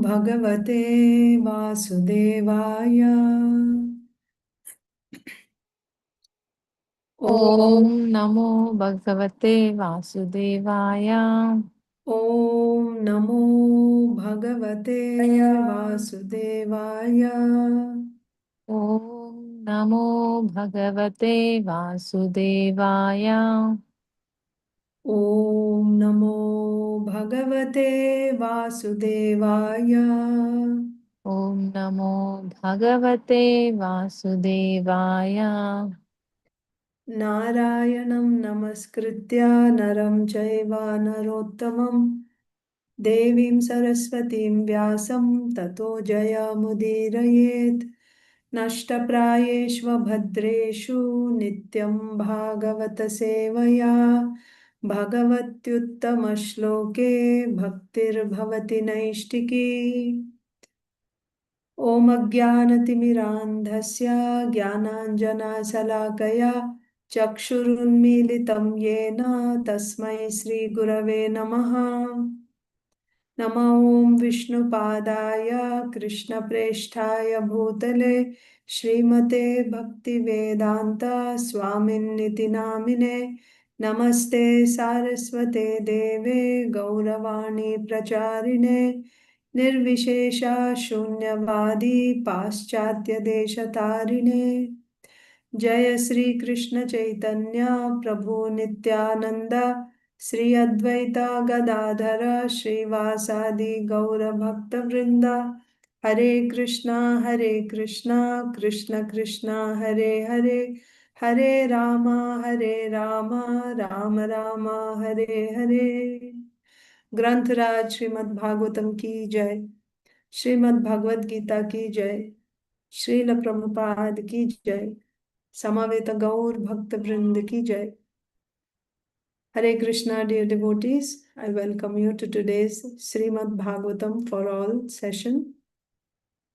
Bhagavate Vasudevaya. Om Namo Bhagavate Vasudevaya. Om Namo Bhagavate Vasudevaya. Om Namo Bhagavate Vasudevaya. Om Namo Bhagavate Vasudevaya. Om Namo Bhagavate Vasudevaya. Narayanam Namaskritya Naram Chaiva Narottamam Devim Saraswatim Vyasam Tato Jayamudirayet Nashtaprayeshva Bhadreshu Nityam Bhagavata Sevaya Bhagavatyuttama Shloke Bhaktir Bhavati Naishtiki Om Ajnanatimirandhasya Jnananjana Salakaya Chakshurunmilitam Yena Tasmai Shri Gurave Namaha Namo Om Vishnupadaya Krishna Presthaya Bhutale Srimate Bhaktivedanta Swaminiti Namine Namaste Saraswate Deve Gauravani Pracharine Nirvishesha Shunyavadi Paschatya Deshatarine Jaya Shri Krishna Chaitanya Prabhu Nityananda Shri Advaita Gadadhara Srivasadi Gaura Bhakta Vrinda Hare Krishna Krishna Krishna Hare Hare Hare Rama Rama Rama Hare Hare ग्रंथराज Shrimad Bhagavatam की जय श्रीमद् भगवद गीता की जय श्रील प्रभुपाद की जय Samaveta Gaur Bhakta Vrind ki Jai. Hare Krishna, dear devotees. I welcome you to today's Srimad Bhagavatam for All session.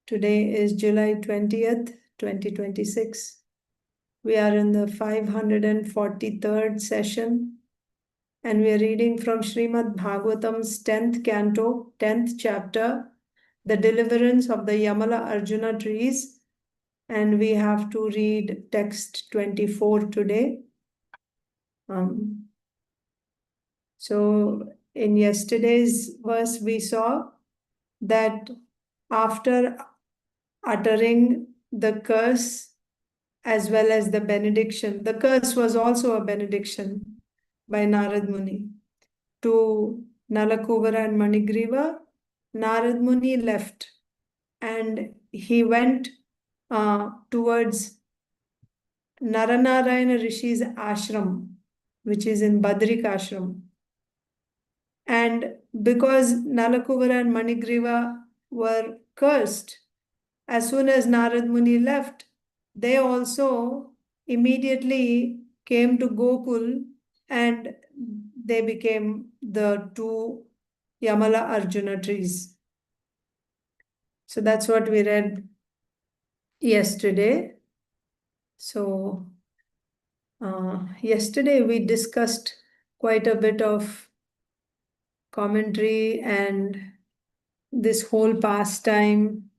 Today is July 20th, 2026. We are in the 543rd session and we are reading from Srimad Bhagavatam's 10th canto, 10th chapter, the deliverance of the Yamala-arjuna trees. And we have to read text 24 today. So in yesterday's verse, we saw that after uttering the curse as well as the benediction, the curse was also a benediction by Narad Muni to Nalakuvara and Manigriva. Narad Muni left and he went towards Naranarayana Rishi's ashram, which is in Badrik ashram. And because Nalakuvara and Manigriva were cursed, as soon as Narad Muni left, they also immediately came to Gokul and they became the two Yamala-arjuna trees. So that's what we read yesterday. So yesterday we discussed quite a bit of commentary and this whole pastime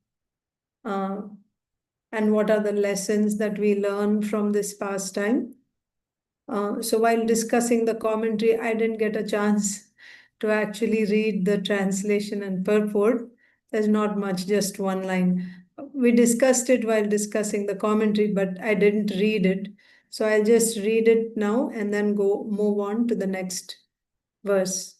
and what are the lessons that we learn from this pastime. So while discussing the commentary, I didn't get a chance to actually read the translation and purport. There's not much, just one line. We discussed it while discussing the commentary, but I didn't read it. So I'll just read it now and then move on to the next verse.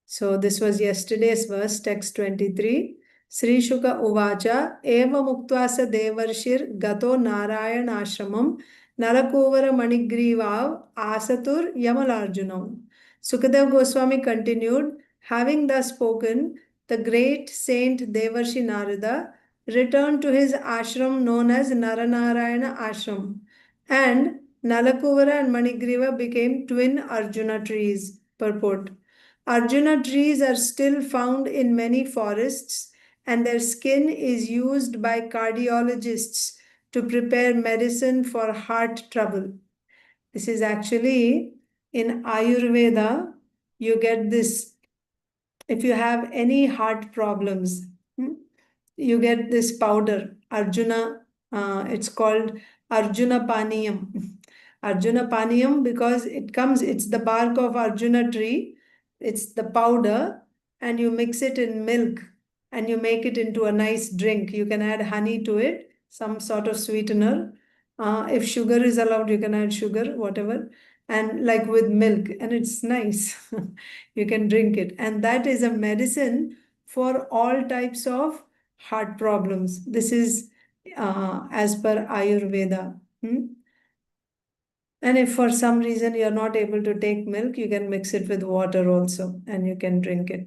So this was yesterday's verse, text 23. Śrī Śuka uvacha eva muktvasa devarṣir gato Narayana ashramam Nalakuvara Manigriva asatur yamalārjunau. Sukadev Goswami continued, having thus spoken, the great saint Devarṣi Nārada returned to his ashram known as Naranarayana ashram, and Nalakuvara and Manigriva became twin Arjuna trees. Purport. Arjuna trees are still found in many forests and their skin is used by cardiologists to prepare medicine for heart trouble. This is actually in Ayurveda, you get this if you have any heart problems, you get this powder, Arjuna, it's called Arjuna Paniyam. Arjuna Paniyam, because it's the bark of Arjuna tree, it's the powder, and you mix it in milk and you make it into a nice drink. You can add honey to it, some sort of sweetener. If sugar is allowed, you can add sugar, whatever, and like with milk, and it's nice. You can drink it. And that is a medicine for all types of heart problems. This is as per Ayurveda. And if for some reason you're not able to take milk, you can mix it with water also, and you can drink it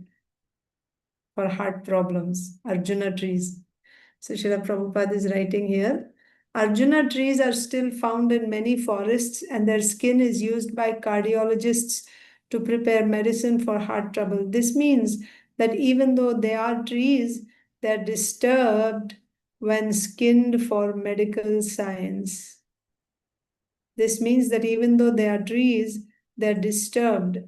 for heart problems. Arjuna trees. So Srila Prabhupada is writing here, Arjuna trees are still found in many forests, and their skin is used by cardiologists to prepare medicine for heart trouble. This means that even though they are trees, they are disturbed when skinned for medical science. This means that even though they are trees, they are disturbed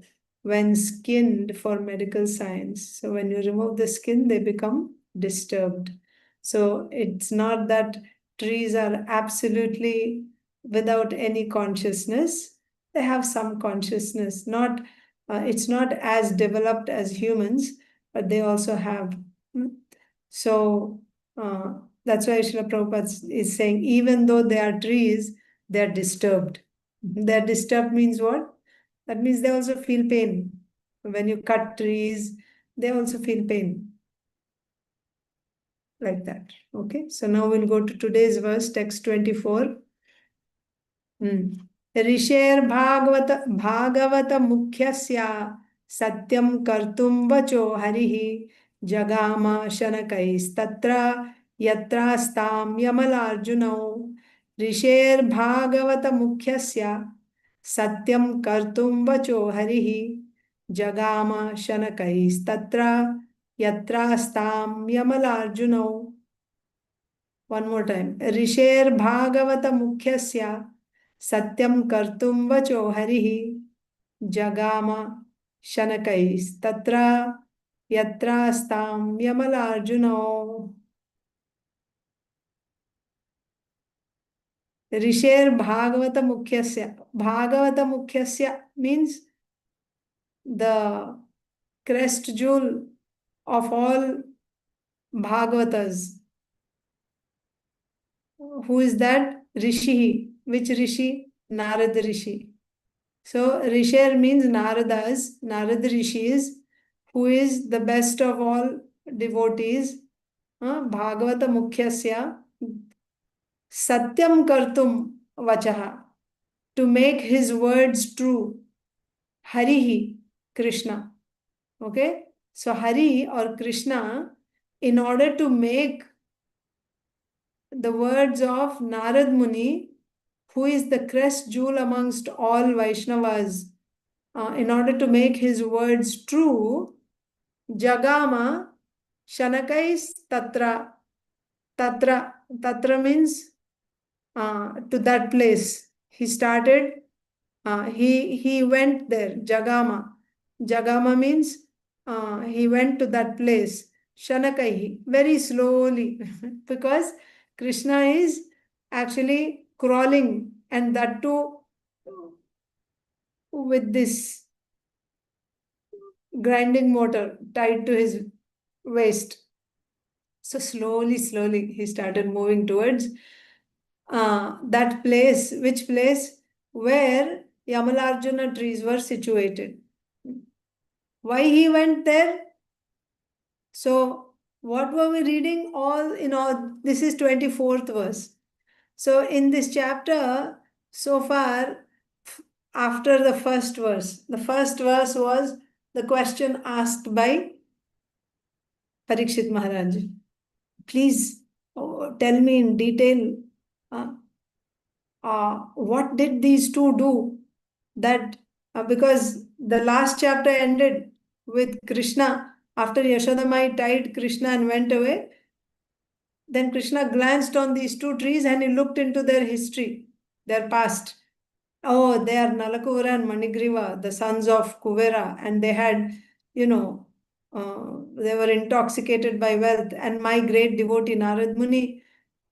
when skinned for medical science. So when you remove the skin, they become disturbed. So it's not that trees are absolutely without any consciousness. They have some consciousness. It's not as developed as humans, but they also have. So that's why Srila Prabhupada is saying, even though they are trees, they're disturbed. They're disturbed means what? That means they also feel pain. When you cut trees, they also feel pain. Like that. Okay. So now we'll go to today's verse, text 24. ऋषेर् bhāgavata-mukhyasya satyaṁ kartuṁ vaco hariḥ jagāma śanakais tatra yatrāstāṁ yamalārjunau ṛṣer bhāgavata-mukhyasya satyaṁ kartuṁ vaco hariḥ jagāma śanakais tatra yatrāstāṁ yamalārjunau. One more time. ऋषेर् bhāgavata-mukhyasya satyaṁ kartuṁ vaco hariḥ jagāma śanakais tatra yatrāstāṁ yamalārjunau. ऋषेर् bhāgavata-mukhyasya. Bhāgavata-mukhyasya means the crest jewel of all Bhagavatas. Who is that? Rishi. Which Rishi? Narada Rishi. So ṛṣer means Naradas, Narada Rishis, who is the best of all devotees. Bhāgavata-mukhyasya satyaṁ kartuṁ vacaha, to make his words true. Harihi, Krishna. Okay? So Hari or Krishna, in order to make the words of Narad Muni, who is the crest jewel amongst all Vaishnavas, in order to make his words true, jagāma śanakais tatra. Tatra means to that place. He started, he went there, jagāma. Jagāma means he went to that place. Śanakaihi, very slowly, because Krishna is actually crawling, and that too with this grinding motor tied to his waist. So slowly he started moving towards that place. Which place? Where Yamala-arjuna trees were situated. Why he went there? So what were we reading? All in all, this is 24th verse. So in this chapter, so far, after the first verse was the question asked by Parikshit Maharaj. Please tell me in detail, what did these two do? That because the last chapter ended with Krishna, after Yasodamayi tied Krishna and went away, then Krishna glanced on these two trees and he looked into their history, their past. Oh, they are Nalakuvara and Manigriva, the sons of Kuvera, and they had, They were intoxicated by wealth, and my great devotee Narad Muni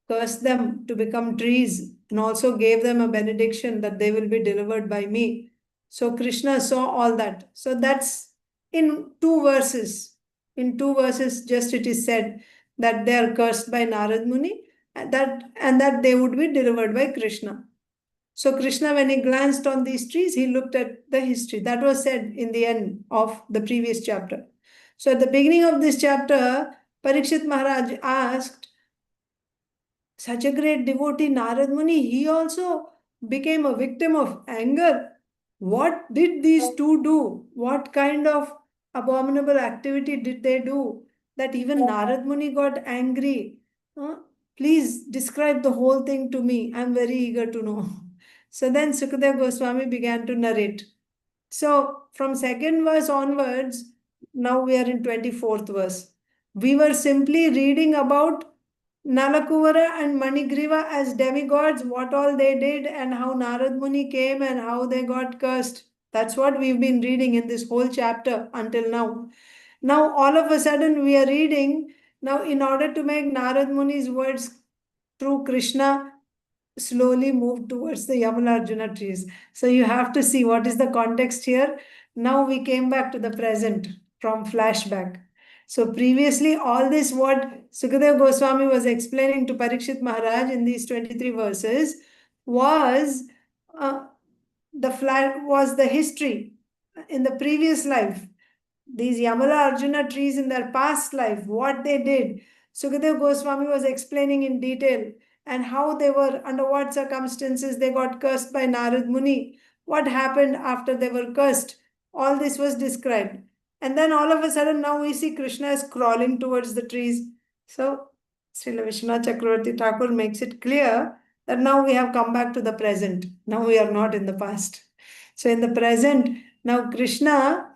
cursed them to become trees and also gave them a benediction that they will be delivered by me. So Krishna saw all that. So that's in two verses. In two verses, just it is said that they are cursed by Narad Muni and that they would be delivered by Krishna. So Krishna, when he glanced on these trees, he looked at the history. That was said in the end of the previous chapter. So at the beginning of this chapter, Parikshit Maharaj asked, such a great devotee, Narad Muni, he also became a victim of anger. What did these two do? What kind of abominable activity did they do that even Narad Muni got angry? Huh? Please describe the whole thing to me. I'm very eager to know. So then Sukadeva Goswami began to narrate. So from second verse onwards, now we are in 24th verse. We were simply reading about Nalakuvara and Manigriva as demigods, what all they did and how Narad Muni came and how they got cursed. That's what we've been reading in this whole chapter until now. Now all of a sudden we are reading, now in order to make Narad Muni's words true, Krishna slowly moved towards the Yamala-arjuna trees. So you have to see what is the context here. Now we came back to the present from flashback. So previously, all this what Sukadeva Goswami was explaining to Parikshit Maharaj in these 23 verses was the history in the previous life. These Yamala-arjuna trees in their past life, what they did. Sukadeva Goswami was explaining in detail and how they were, under what circumstances they got cursed by Narad Muni, what happened after they were cursed. All this was described. And then all of a sudden now we see Krishna is crawling towards the trees. So Srila Vishwanath Chakravarti Thakur makes it clear that now we have come back to the present. Now we are not in the past. So in the present, now Krishna,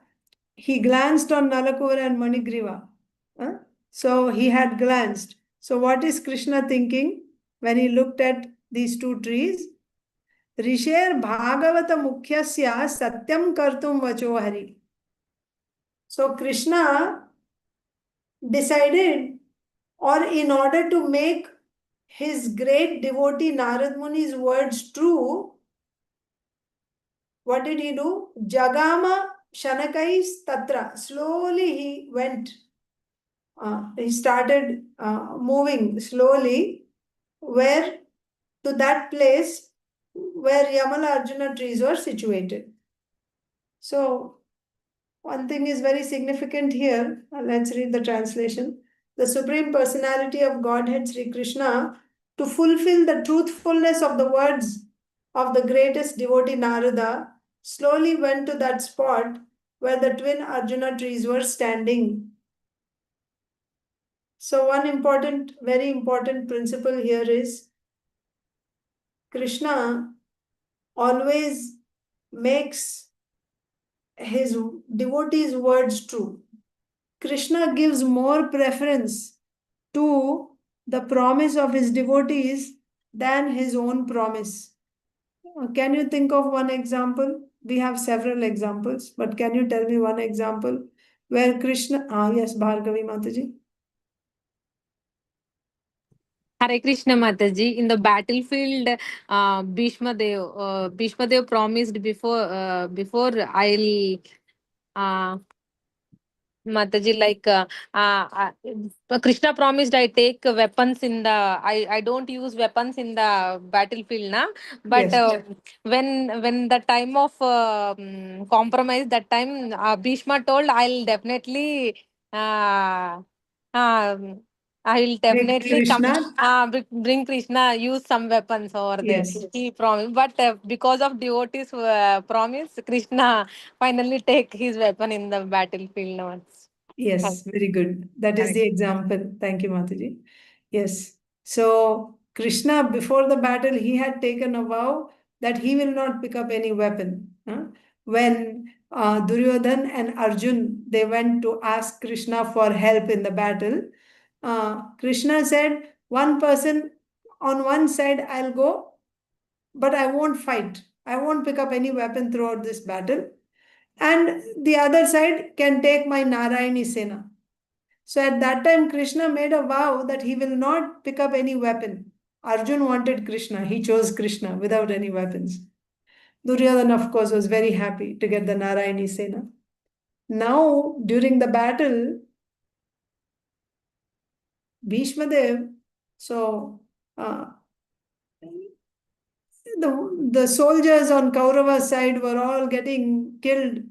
he glanced on Nalakuvara and Manigriva. So he had glanced. So what is Krishna thinking when he looked at these two trees? ṛṣer bhāgavata-mukhyasya satyaṁ kartuṁ vaco hariḥ. So Krishna decided, or in order to make his great devotee Narad Muni's words true, what did he do? Jagāma, śanakais, tatra. Slowly he went. He started moving slowly to that place where Yamala-arjuna trees were situated. So one thing is very significant here. Let's read the translation. The Supreme Personality of Godhead, Śrī Kṛṣṇa, to fulfill the truthfulness of the words of the greatest devotee Narada, slowly went to that spot where the twin Arjuna trees were standing. So one very important principle here is Krishna always makes his devotees' words true. Krishna gives more preference to the promise of his devotees than his own promise. Can you think of one example? We have several examples, but can you tell me one example where Krishna... yes, Bhargavi Mataji. Hare Krishna Mataji, in the battlefield, Bhishma Dev promised before I'll Mataji, like Krishna promised I take weapons in the I don't use weapons in the battlefield, na. But Yes. When the time of compromise, that time Bhishma told I'll definitely um, I will definitely come. Krishna. Bring Krishna, use some weapons over there. Yes. He promised, but because of devotees' promise, Krishna finally take his weapon in the battlefield now. Yes, very good. That is the example. Thank you, Mataji. Yes. So Krishna, before the battle, he had taken a vow that he will not pick up any weapon. When Duryodhan and Arjun, they went to ask Krishna for help in the battle, Krishna said, one person on one side I'll go, but I won't fight. I won't pick up any weapon throughout this battle. and the other side can take my Narayani Sena. So at that time, Krishna made a vow that he will not pick up any weapon. Arjun wanted Krishna. He chose Krishna without any weapons. Duryodhana, of course, was very happy to get the Narayani Sena. Now, during the battle, Bhishma Dev, so the soldiers on Kaurava's side were all getting killed.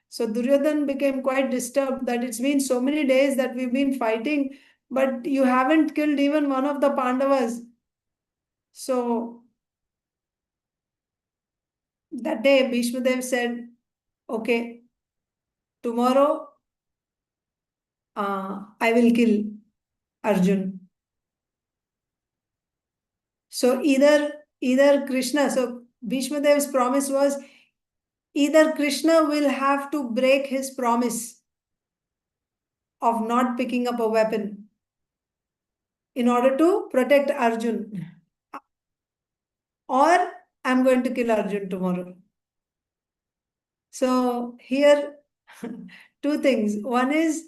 So Duryodhana became quite disturbed that it's been so many days that we've been fighting, but you haven't killed even one of the Pandavas. So that day Bhishma Dev said, okay, tomorrow I will kill Arjun. So either Krishna, so Bhishma Dev's promise was either Krishna will have to break his promise of not picking up a weapon in order to protect Arjun, or I'm going to kill Arjun tomorrow. So here, two things. One is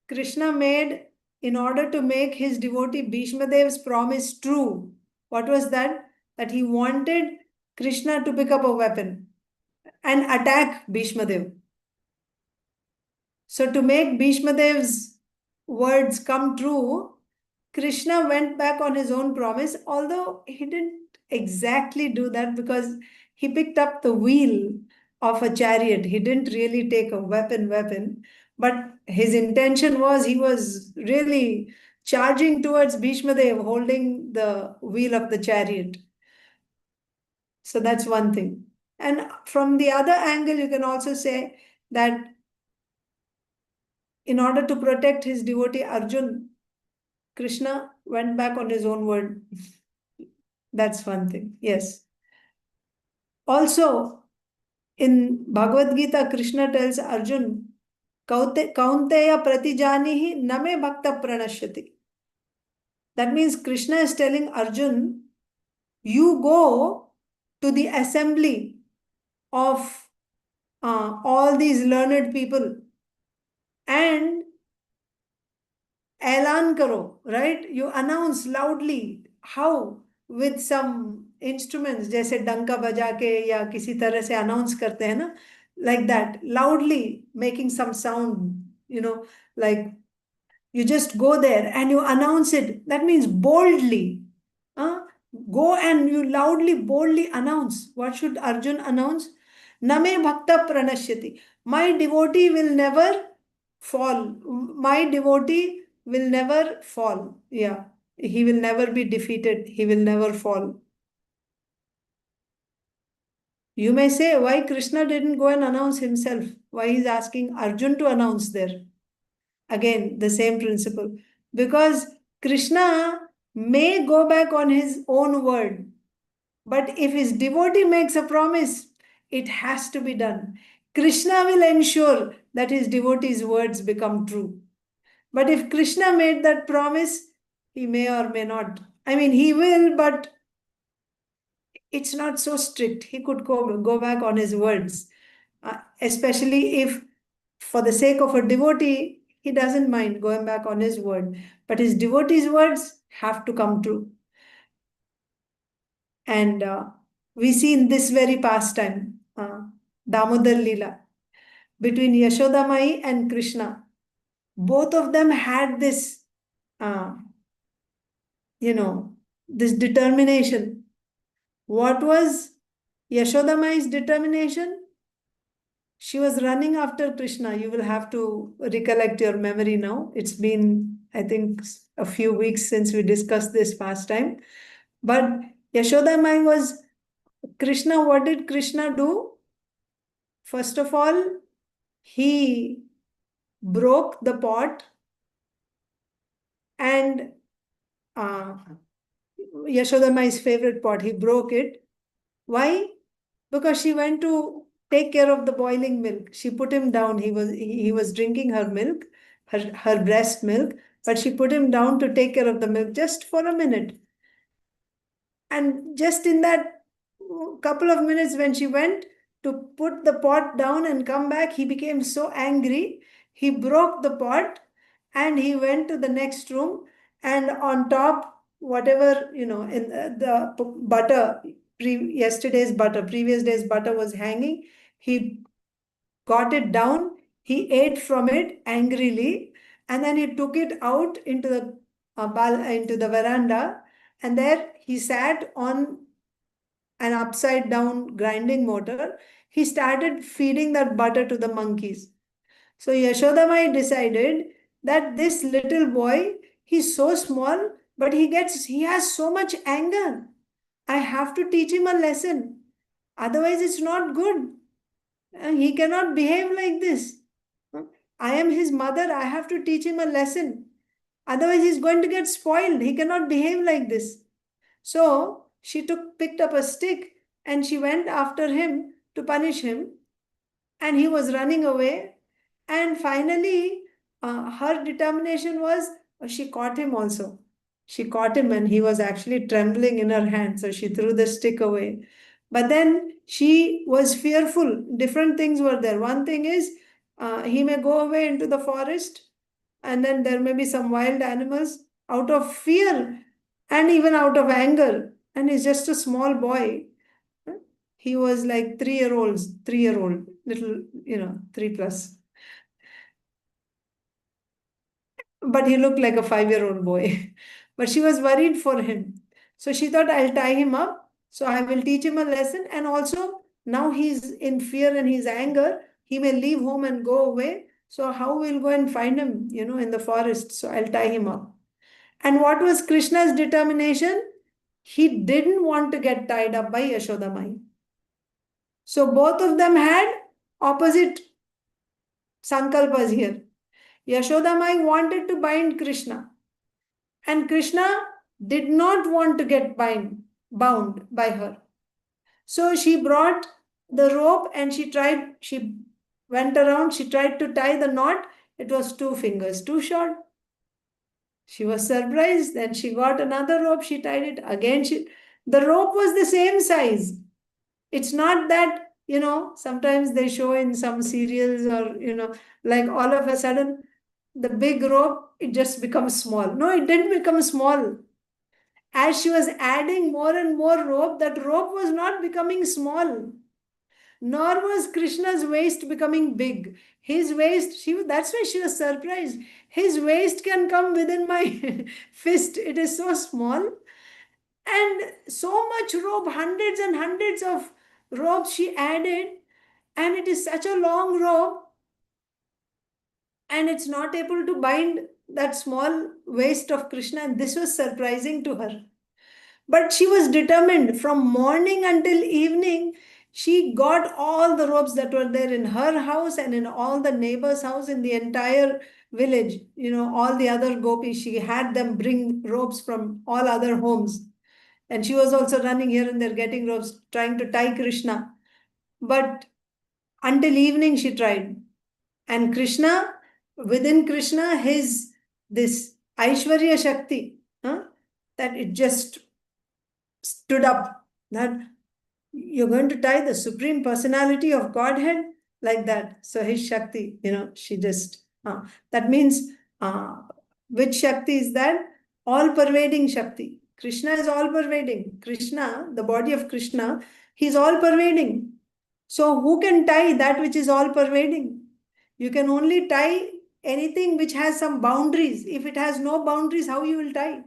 Krishna made, in order to make his devotee Bhishma Dev's promise true. What was that? That he wanted Krishna to pick up a weapon and attack Bhishma Dev. So to make Bhishma Dev's words come true, Krishna went back on his own promise, although he didn't exactly do that because he picked up the wheel of a chariot. He didn't really take a weapon, but his intention was he was really charging towards Bhishma Dev, holding the wheel of the chariot. So that's one thing. And from the other angle, you can also say that in order to protect his devotee Arjun, Krishna went back on his own word. That's one thing. Yes. Also, in Bhagavad Gita, Krishna tells Arjun, Kaunteya pratijanihi name bhakta pranashyati. That means Krishna is telling Arjun, you go to the assembly of all these learned people and ऐलान करो, right? You announce loudly. How? With some instruments, जैसे डंका बजा के या किसी तरह से announce करते हैं ना, like that, loudly making some sound, like you just go there and you announce it. That means boldly. Go and you loudly, boldly announce. What should Arjun announce? Name bhakta pranashyati. My devotee will never fall. My devotee will never fall. Yeah. He will never be defeated. He will never fall. You may say, why Krishna didn't go and announce himself? Why he's asking Arjun to announce there? Again, the same principle. Because Krishna may go back on his own word, but if his devotee makes a promise, it has to be done. Krishna will ensure that his devotee's words become true. But if Krishna made that promise, he may or may not. I mean, he will, but it's not so strict. He could go back on his words, especially if, for the sake of a devotee, he doesn't mind going back on his word. But his devotee's words have to come true. And we see in this very pastime, Damodar Leela, between Yasodamayi and Krishna, both of them had this, this determination. What was Yasodamayi's determination? She was running after Krishna. You will have to recollect your memory now. It's been, I think, a few weeks since we discussed this pastime. But Yasodamayi was Krishna. What did Krishna do? First of all, he broke the pot and Yasodamayi's favorite pot, he broke it. Why? Because she went to take care of the boiling milk. She put him down. He was drinking her milk, her breast milk, but she put him down to take care of the milk just for a minute. And just in that couple of minutes when she went, to put the pot down and come back. He became so angry. He broke the pot and he went to the next room, and on top, whatever, in the butter, previous day's butter was hanging. He got it down, he ate from it angrily, and then he took it out into the veranda, and there he sat on an upside down grinding motor. He started feeding that butter to the monkeys. So Yashodamai decided that this little boy, he's so small, but he has so much anger. I have to teach him a lesson. Otherwise, it's not good. He cannot behave like this. I am his mother. I have to teach him a lesson. Otherwise, he's going to get spoiled. He cannot behave like this. So she picked up a stick and she went after him to punish him. And he was running away. And finally, her determination was, she caught him also. She caught him and he was actually trembling in her hand. So she threw the stick away. But then she was fearful. Different things were there. One thing is, he may go away into the forest, and then there may be some wild animals. Out of fear and even out of anger, and he's just a small boy. He was like 3-year-old, little, 3+. But he looked like a 5-year-old boy. But she was worried for him. So she thought, I'll tie him up. So I will teach him a lesson. And also, now he's in fear and he's anger. He may leave home and go away. So how we'll go and find him, in the forest? So I'll tie him up. And what was Krishna's determination? He didn't want to get tied up by Yashodamai. So both of them had opposite sankalpas here. Yashodamai wanted to bind Krishna, and Krishna did not want to get bound by her. So she brought the rope and she went around, she tried to tie the knot. It was 2 fingers too short. She was surprised. Then she got another rope, she tied it again. The rope was the same size. It's not that, sometimes they show in some serials or, like all of a sudden, the big rope, it just becomes small. No, it didn't become small. As she was adding more and more rope, that rope was not becoming small. Nor was Krishna's waist becoming big. His waist, that's why she was surprised. His waist can come within my fist. It is so small. And so much rope, hundreds and hundreds of ropes she added. And it is such a long rope. And it's not able to bind that small waist of Krishna. And this was surprising to her. But she was determined. From morning until evening, she got all the ropes that were there in her house and in all the neighbors' house in the entire village. All the other gopis, she had them bring ropes from all other homes. And she was also running here and there getting ropes, trying to tie Krishna. But until evening she tried. And Krishna, within Krishna, this Aishwarya Shakti, that it just stood up, that you're going to tie the Supreme Personality of Godhead like that. So his Shakti, she just, that means, which Shakti is that? All-pervading Shakti. Krishna is all-pervading. Krishna, the body of Krishna, he's all-pervading. So who can tie that which is all-pervading? You can only tie anything which has some boundaries. If it has no boundaries, how you will tie?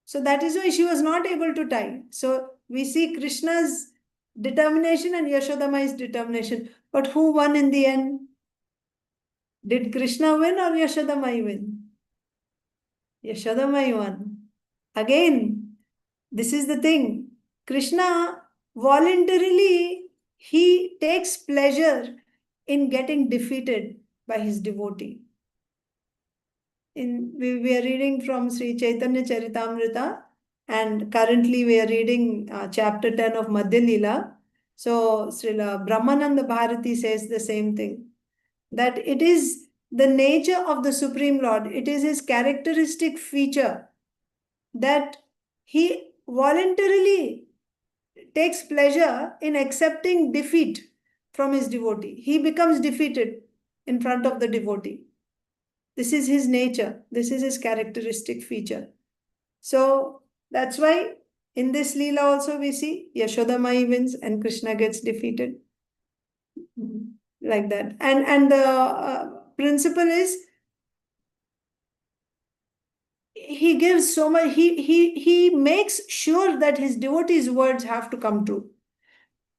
So that is why she was not able to tie. So we see Krishna's determination and Yashodamai's determination. But who won in the end? Did Krishna win or Yashodamai win? Yashodamai won. Again, this is the thing. Krishna voluntarily, he takes pleasure in getting defeated by his devotee. We are reading from Sri Chaitanya Charitamrita, and currently we are reading chapter 10 of Madhya Leela. So Srila Brahmananda Bharati says the same thing, that it is the nature of the Supreme Lord, it is his characteristic feature that he voluntarily takes pleasure in accepting defeat from his devotee. He becomes defeated in front of the devotee. This is his nature. This is his characteristic feature. So that's why in this Leela also we see Yasodamayi wins and Krishna gets defeated. Like that. And the principle is he gives so much, he makes sure that his devotees' words have to come true.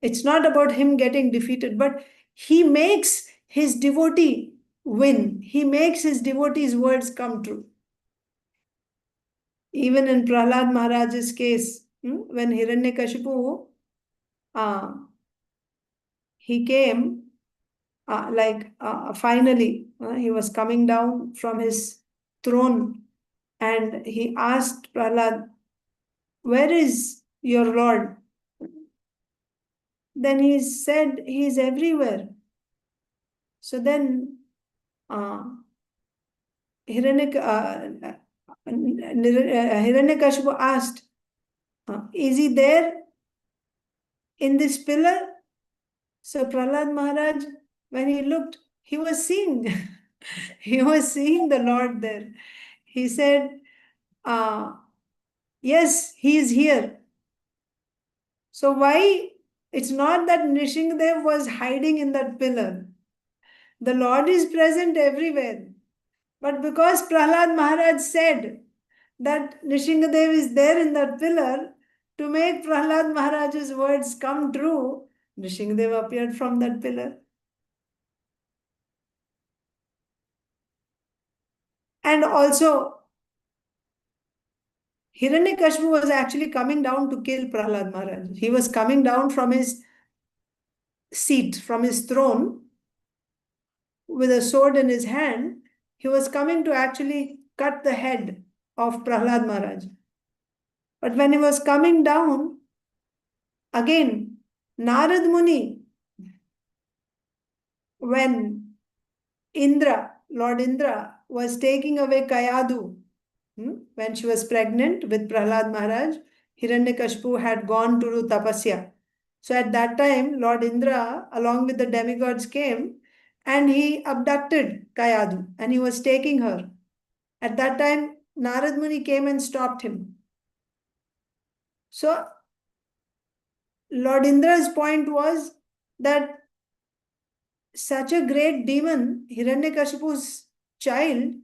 It's not about him getting defeated, but he makes his devotee win. He makes his devotees' words come true. Even in Prahlad Maharaj's case, when Hiranyakashipu, he came, finally, he was coming down from his throne and he asked Prahlad, "Where is your Lord?" Then he said, "He is everywhere." So then Hiranyakashipu asked, "Is he there in this pillar?" So Prahlad Maharaj, when he looked, he was seeing, he was seeing the Lord there. He said, "Yes, he is here." So why? It's not that Nrsimhadev was hiding in that pillar. The Lord is present everywhere. But because Prahlad Maharaj said that Nrsimhadev is there in that pillar, to make Prahlad Maharaj's words come true, Nrsimhadev appeared from that pillar. And also, Hiranyakashipu was actually coming down to kill Prahlad Maharaj. He was coming down from his seat, from his throne, with a sword in his hand. He was coming to actually cut the head of Prahlad Maharaj. But when he was coming down, again, Narad Muni, when Indra, Lord Indra, was taking away Kayadu, when she was pregnant with Prahlad Maharaj, Hiranyakashipu had gone to do tapasya. So at that time, Lord Indra, along with the demigods, came and he abducted Kayadu and he was taking her. At that time, Narad Muni came and stopped him. So Lord Indra's point was that such a great demon, Hiranyakashipu's child,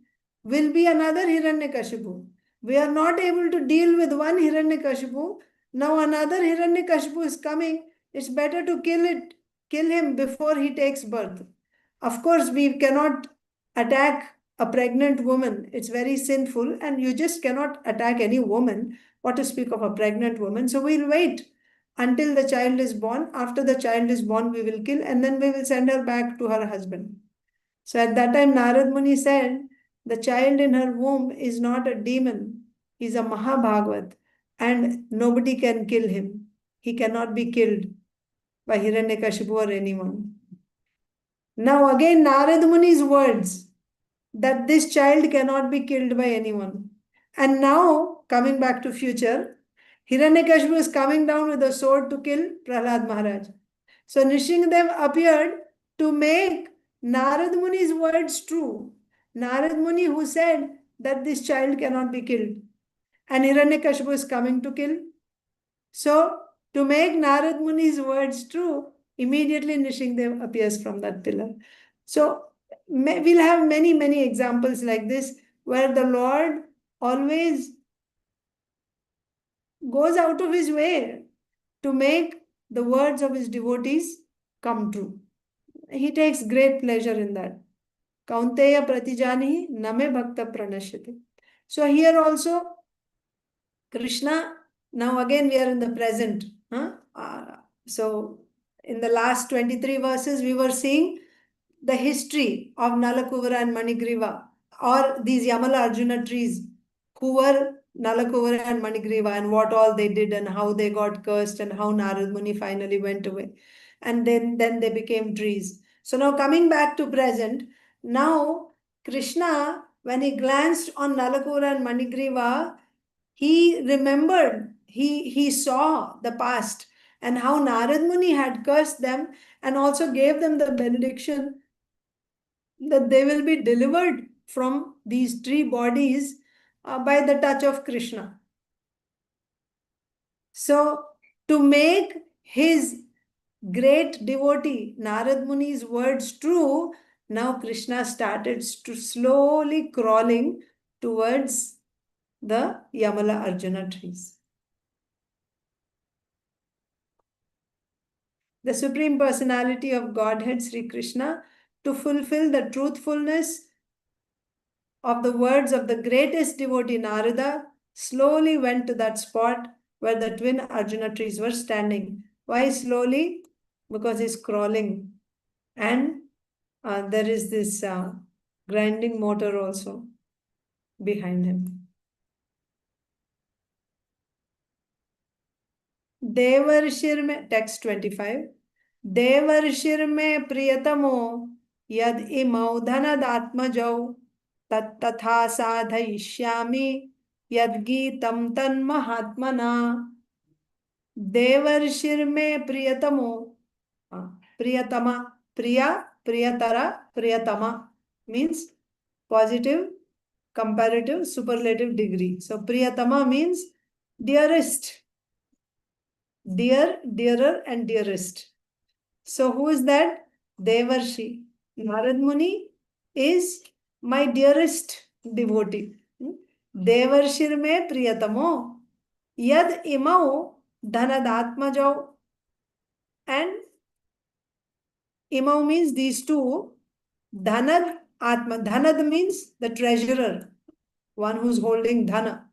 will be another Hiranyakashipu. We are not able to deal with one Hiranyakashipu. Now another Hiranyakashipu is coming. It's better to kill him before he takes birth. Of course, we cannot attack a pregnant woman. It's very sinful, and you just cannot attack any woman, what to speak of a pregnant woman. So we'll wait until the child is born. After the child is born, we will kill, and then we will send her back to her husband. So at that time, Narad Muni said, the child in her womb is not a demon. He's a Mahabhagavat, and nobody can kill him. He cannot be killed by Hiranyakashipu or anyone. Now again, Narad Muni's words that this child cannot be killed by anyone. And now, coming back to future, Hiranyakashipu is coming down with a sword to kill Prahlad Maharaj. So Nrsimhadev appeared to make Narad Muni's words true. Narad Muni who said that this child cannot be killed. And Hiranyakashipu is coming to kill. So to make Narad Muni's words true, immediately Nrsimhadev appears from that pillar. So we'll have many, many examples like this where the Lord always goes out of his way to make the words of his devotees come true. He takes great pleasure in that. Kaunteya pratijani name bhakta pranashyate. So here also, Krishna, now again we are in the present. So in the last 23 verses, we were seeing the history of Nalakuvara and Manigriva, or these Yamala-arjuna trees, who were Nalakuvara and Manigriva, and what all they did and how they got cursed and how Narad Muni finally went away. And then they became trees. So now coming back to present, now Krishna, when he glanced on Nalakuvara and Manigriva, he remembered, he saw the past, and how Narad Muni had cursed them and also gave them the benediction that they will be delivered from these three bodies by the touch of Krishna. So, to make his great devotee Narad Muni's words true, now Krishna started to slowly crawling towards the Yamala-arjuna trees. The Supreme Personality of Godhead, Śrī Kṛṣṇa, to fulfill the truthfulness of the words of the greatest devotee Narada, slowly went to that spot where the twin Arjuna trees were standing. Why slowly? Because he's crawling. And there is this grinding motor also behind him. Devarṣir mein, text 25. Devarṣir mein priyatamo yad imau dhanadātmajau tatra sadhayishyami yad gītam tan mahatmana. Devarṣir mein priyatamo, priyatama, priya, priyatara, priyatama means positive, comparative, superlative degree. So priyatama means dearest. Dear, dearer, and dearest. So who is that? Devarshi. Narad Muni is my dearest devotee. Devarshir me priyatamo yad imau dhanadātmajau. And imau means these two. Dhanad atma. Dhanad means the treasurer, one who's holding dhana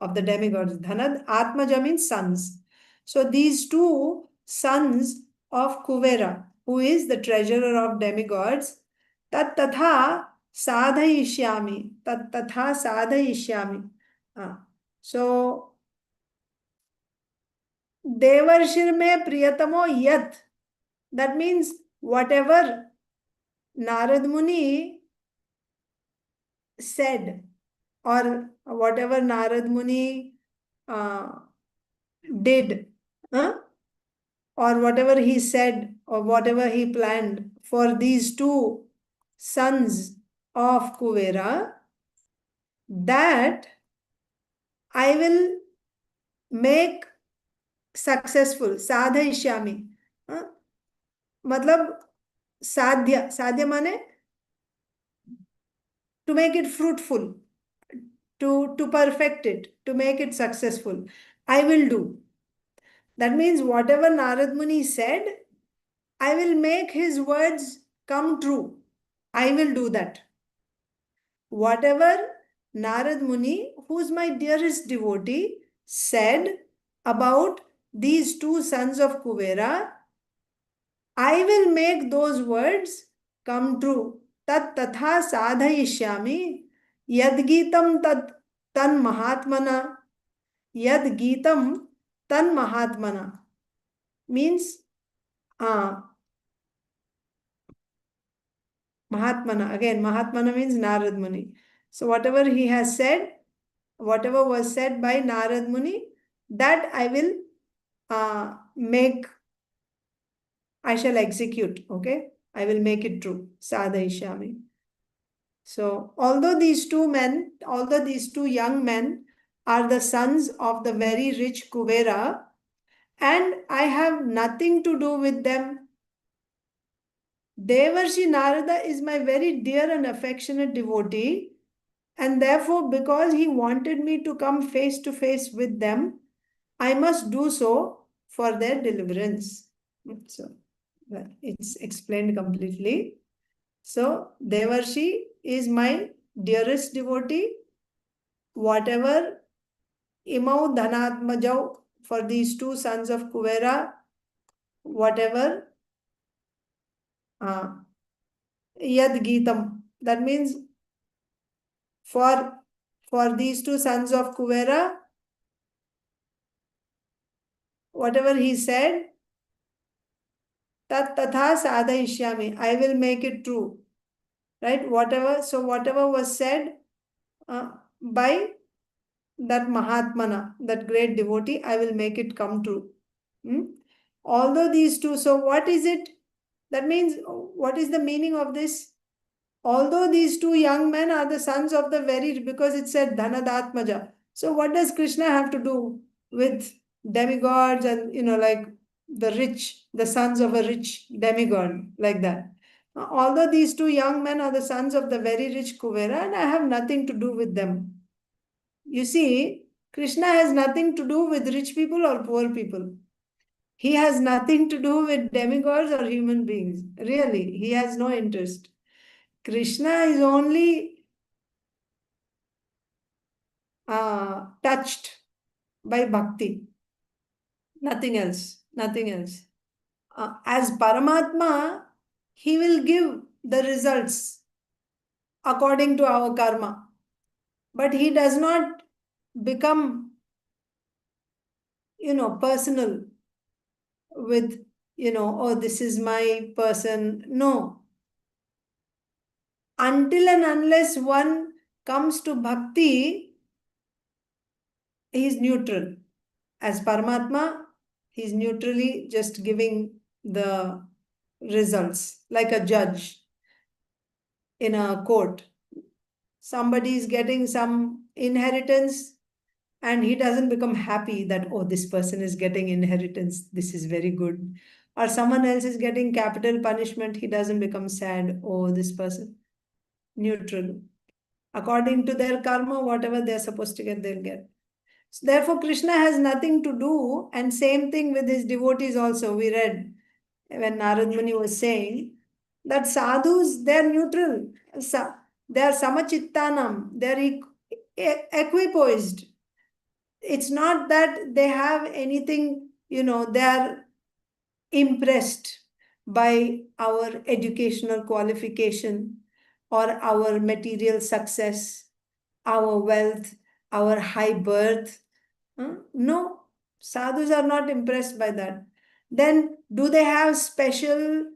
of the demigods. Dhanad atmaja means sons. So these two sons of Kuvera, who is the treasurer of demigods, tat tatha sadhayishyami. Tat tatha sadhayishyami. So, Devarshir me priyatamo yat. That means whatever Narad Muni said, or whatever Narad Muni did, or whatever he said, or whatever he planned for these two sons of Kuvera, that I will make successful. Sadhayishyami. Matlab sadhya. Sadhya mane to make it fruitful, to perfect it, to make it successful. I will do. That means whatever Narad Muni said, I will make his words come true. I will do that. Whatever Narad Muni, who is my dearest devotee, said about these two sons of Kuvera, I will make those words come true. Tat tatha sadhayishyami yad gītam tan mahatmana. Yad gītam tan mahatmana means Mahatmana. Again, Mahatmana means Narad Muni. So whatever he has said, whatever was said by Narad Muni, that I will I shall execute. Okay, I will make it true. Sadhayishyami. So although these two young men are the sons of the very rich Kuvera, and I have nothing to do with them, Devarṣi Nārada is my very dear and affectionate devotee, and therefore because he wanted me to come face to face with them, I must do so for their deliverance. So it's explained completely. So Devarṣi is my dearest devotee. Whatever imau dhanadātmajau, for these two sons of Kuvera, whatever yad gītam, that means for these two sons of Kuvera, whatever he said, tat tatha sadhayishyami, I will make it true. Right? Whatever was said by that Mahatmana, that great devotee, I will make it come true. Although these two, so what is it? That means, what is the meaning of this? Although these two young men are the sons of the very, because it said dhanadātmajau. So what does Krishna have to do with demigods and, like the rich, the sons of a rich demigod, like that? Although these two young men are the sons of the very rich Kuvera, and I have nothing to do with them. You see, Krishna has nothing to do with rich people or poor people. He has nothing to do with demigods or human beings. Really, he has no interest. Krishna is only touched by bhakti. Nothing else. Nothing else. As Paramatma, he will give the results according to our karma. But he does not become, personal with, oh, this is my person. No. Until and unless one comes to bhakti, he is neutral. As Paramatma, he is neutrally just giving the results, like a judge in a court. Somebody is getting some inheritance and he doesn't become happy that, oh, this person is getting inheritance, this is very good. Or someone else is getting capital punishment, he doesn't become sad, oh, this person. Neutral. According to their karma, whatever they're supposed to get, they'll get. So therefore, Krishna has nothing to do, and same thing with his devotees also. We read when Narad Muni was saying that sadhus, they're neutral. They are samachittanam, they're equipoised. It's not that they have anything, they are impressed by our educational qualification or our material success, our wealth, our high birth. No, sadhus are not impressed by that. Then do they have special,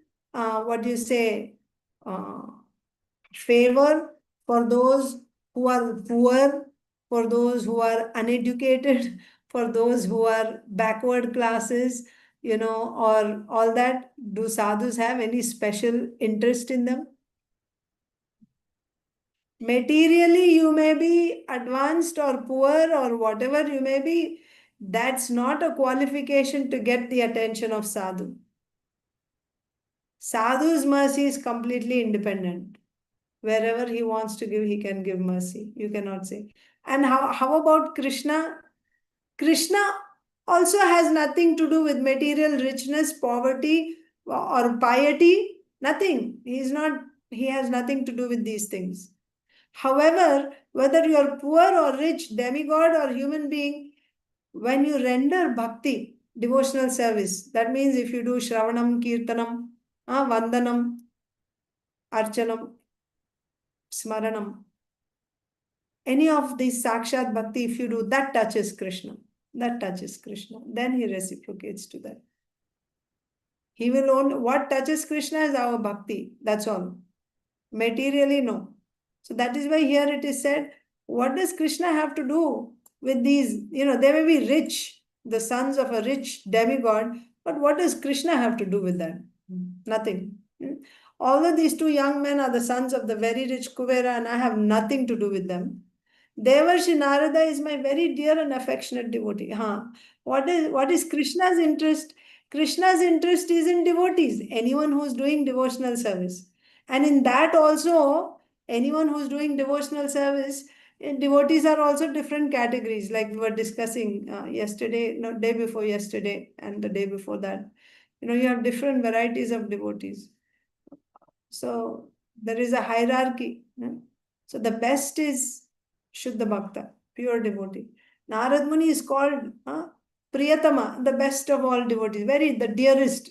favor for those who are poor, for those who are uneducated, for those who are backward classes, or all that? Do sadhus have any special interest in them? Materially, you may be advanced or poor or whatever you may be. That's not a qualification to get the attention of sadhu. Sadhu's mercy is completely independent. Wherever he wants to give, he can give mercy. You cannot say. And how about Krishna? Krishna also has nothing to do with material richness, poverty, or piety. Nothing. He has nothing to do with these things. However, whether you are poor or rich, demigod or human being, when you render bhakti, devotional service, that means if you do shravanam, kirtanam, vandanam, archanam, smaranam, any of these sakshat bhakti, if you do, that touches Krishna. That touches Krishna. Then he reciprocates to that. He will own what touches Krishna is our bhakti. That's all. Materially, no. So that is why here it is said, what does Krishna have to do with these? They may be rich, the sons of a rich demigod, but what does Krishna have to do with that? Nothing. Although these two young men are the sons of the very rich Kuvera and I have nothing to do with them, Devarṣi Nārada is my very dear and affectionate devotee. What is Krishna's interest? Krishna's interest is in devotees, anyone who is doing devotional service. And in that also, anyone who's doing devotional service, devotees are also different categories, like we were discussing yesterday, no, day before yesterday, and the day before that. You have different varieties of devotees. So there is a hierarchy. So the best is Shuddha Bhakta, pure devotee. Narad Muni is called priyatamo, the best of all devotees, the dearest,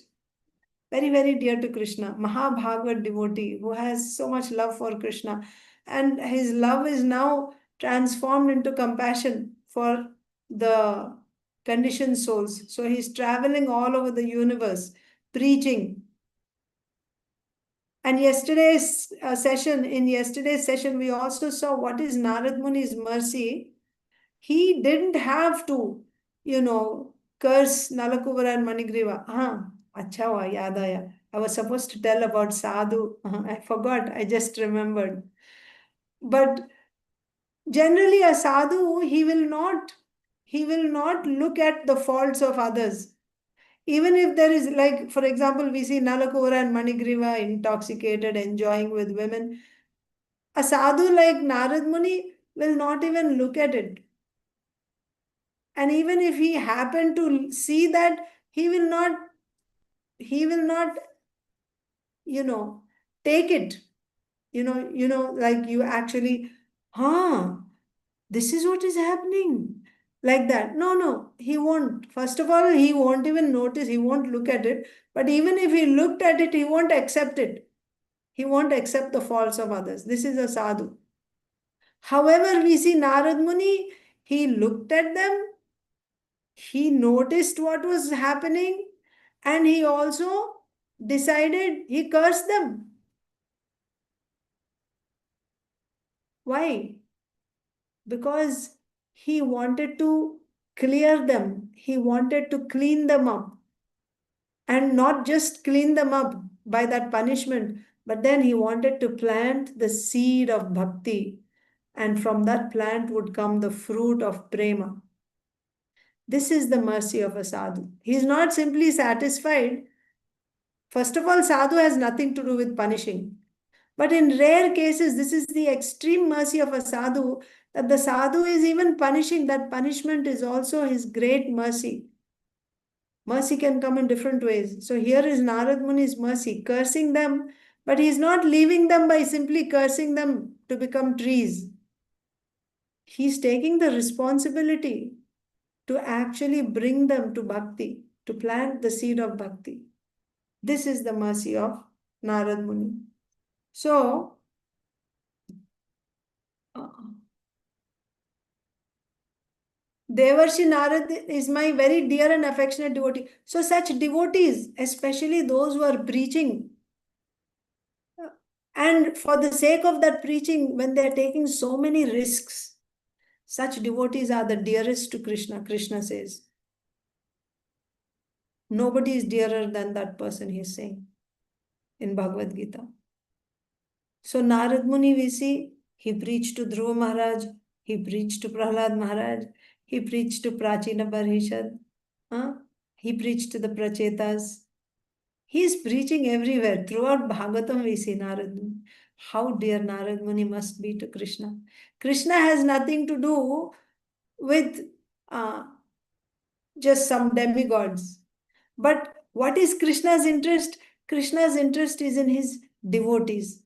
very, very dear to Krishna, Mahabhagavat devotee who has so much love for Krishna. And his love is now transformed into compassion for the conditioned souls. So he's traveling all over the universe, preaching. And in yesterday's session, we also saw what is Narad Muni's mercy. He didn't have to, curse Nalakuvara and Manigriva. Acha hua, yaad aaya. I was supposed to tell about sadhu. I forgot. I just remembered. But generally, a sadhu, he will not look at the faults of others. Even if there is, like, for example, we see Nalakuvara and Manigriva intoxicated, enjoying with women. A sadhu like Narad Muni will not even look at it. And even if he happened to see that, he will not, take it. Like you actually, this is what is happening. Like that. No, he won't. First of all, he won't even notice, he won't look at it. But even if he looked at it, he won't accept it. He won't accept the faults of others. This is a sadhu. However, we see Narad Muni, he looked at them, he noticed what was happening, and he also decided, he cursed them. Why? Because he wanted to clear them. He wanted to clean them up. And not just clean them up by that punishment, but then he wanted to plant the seed of bhakti. And from that plant would come the fruit of prema. This is the mercy of a sadhu. He is not simply satisfied. First of all, sadhu has nothing to do with punishing. But in rare cases, this is the extreme mercy of a sadhu, that the sadhu is even punishing. That punishment is also his great mercy. Mercy can come in different ways. So here is Narad Muni's mercy, cursing them, but he is not leaving them by simply cursing them to become trees. He's taking the responsibility to actually bring them to bhakti, to plant the seed of bhakti. This is the mercy of Narad Muni. So, Devarṣi Nārada is my very dear and affectionate devotee. So such devotees, especially those who are preaching, and for the sake of that preaching, when they are taking so many risks, such devotees are the dearest to Krishna. Krishna says, nobody is dearer than that person, he is saying in Bhagavad Gita. So Narad Muni, we see, he preached to Dhruva Maharaj, he preached to Prahlad Maharaj, he preached to Prachina Parishad, he preached to the Prachetas. He is preaching everywhere. Throughout Bhagavatam, we see Narad Muni. How dear Narad Muni must be to Krishna. Krishna has nothing to do with just some demigods. But what is Krishna's interest? Krishna's interest is in his devotees.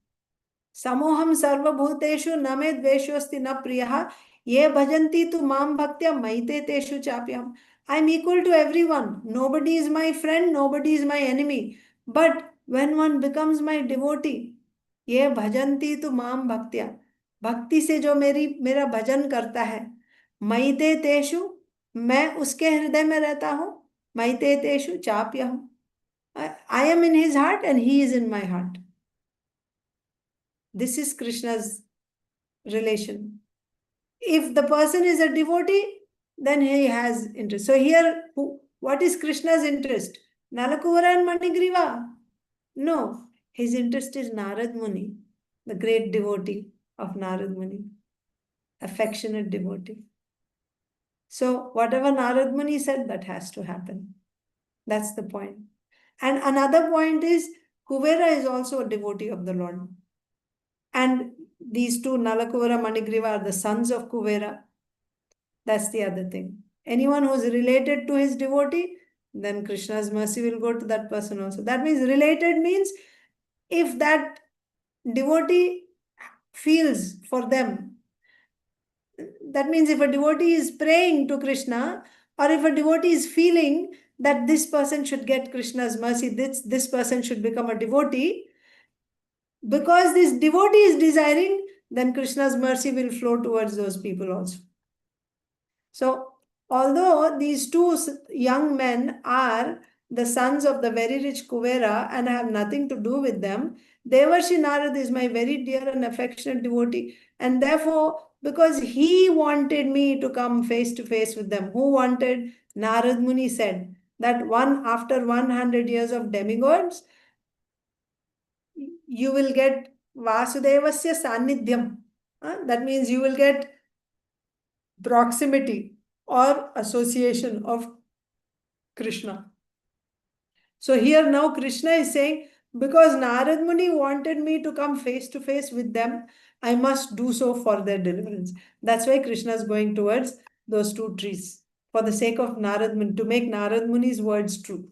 Samoham sarva bhuteshu name dveshosti na priyaha ye bhajanti tu mam bhaktya maite teshu chapyam. I am equal to everyone. Nobody is my friend, nobody is my enemy. But when one becomes my devotee, ye bhajanti tu mam bhaktya, bhakti se jo मेरा भजन करता है, maite teshu, मैं उसके हृदय में रहता हूँ, maite teshu chapyam. I am in his heart and he is in my heart. This is Krishna's relation. If the person is a devotee, then he has interest. So here, what is Krishna's interest? Nalakuvara and Manigriva? No, his interest is Narad Muni, the great devotee of Narad Muni, affectionate devotee. So whatever Narad Muni said, that has to happen. That's the point. And another point is, Kuvera is also a devotee of the Lord. And these two, Nalakuvara, Manigriva, are the sons of Kuvera. That's the other thing. Anyone who is related to his devotee, then Krishna's mercy will go to that person also. That means related means if that devotee feels for them. That means if a devotee is praying to Krishna, or if a devotee is feeling that this person should get Krishna's mercy, this person should become a devotee, because this devotee is desiring, then Krishna's mercy will flow towards those people also. So, although these two young men are the sons of the very rich Kuvera and I have nothing to do with them, Devarṣi Nārada is my very dear and affectionate devotee. And therefore, Because he wanted me to come face to face with them. Who wanted? Narad Muni said that after 100 years of demigods, you will get Vasudevasya Sannidhyam. That means you will get proximity or association of Krishna. So here now Krishna is saying, because Narad Muni wanted me to come face to face with them, I must do so for their deliverance. That's why Krishna is going towards those two trees, for the sake of Narad Muni, to make Narad Muni's words true.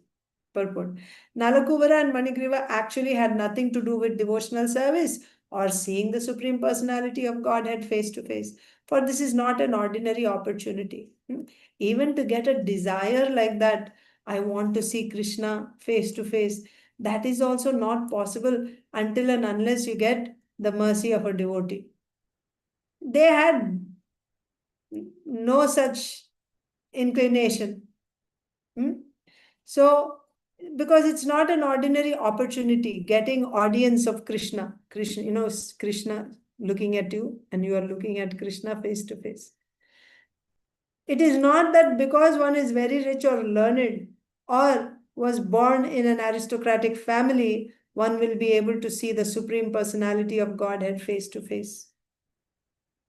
Purport. Nalakuvara and Manigriva actually had nothing to do with devotional service or seeing the Supreme Personality of Godhead face to face, for this is not an ordinary opportunity. Even to get a desire like that, I want to see Krishna face to face, that is also not possible until and unless you get the mercy of a devotee. They had no such inclination. So, because it's not an ordinary opportunity, getting audience of Krishna, Krishna looking at you and you are looking at Krishna face to face. It is not that because one is very rich or learned or was born in an aristocratic family, one will be able to see the Supreme Personality of Godhead face to face.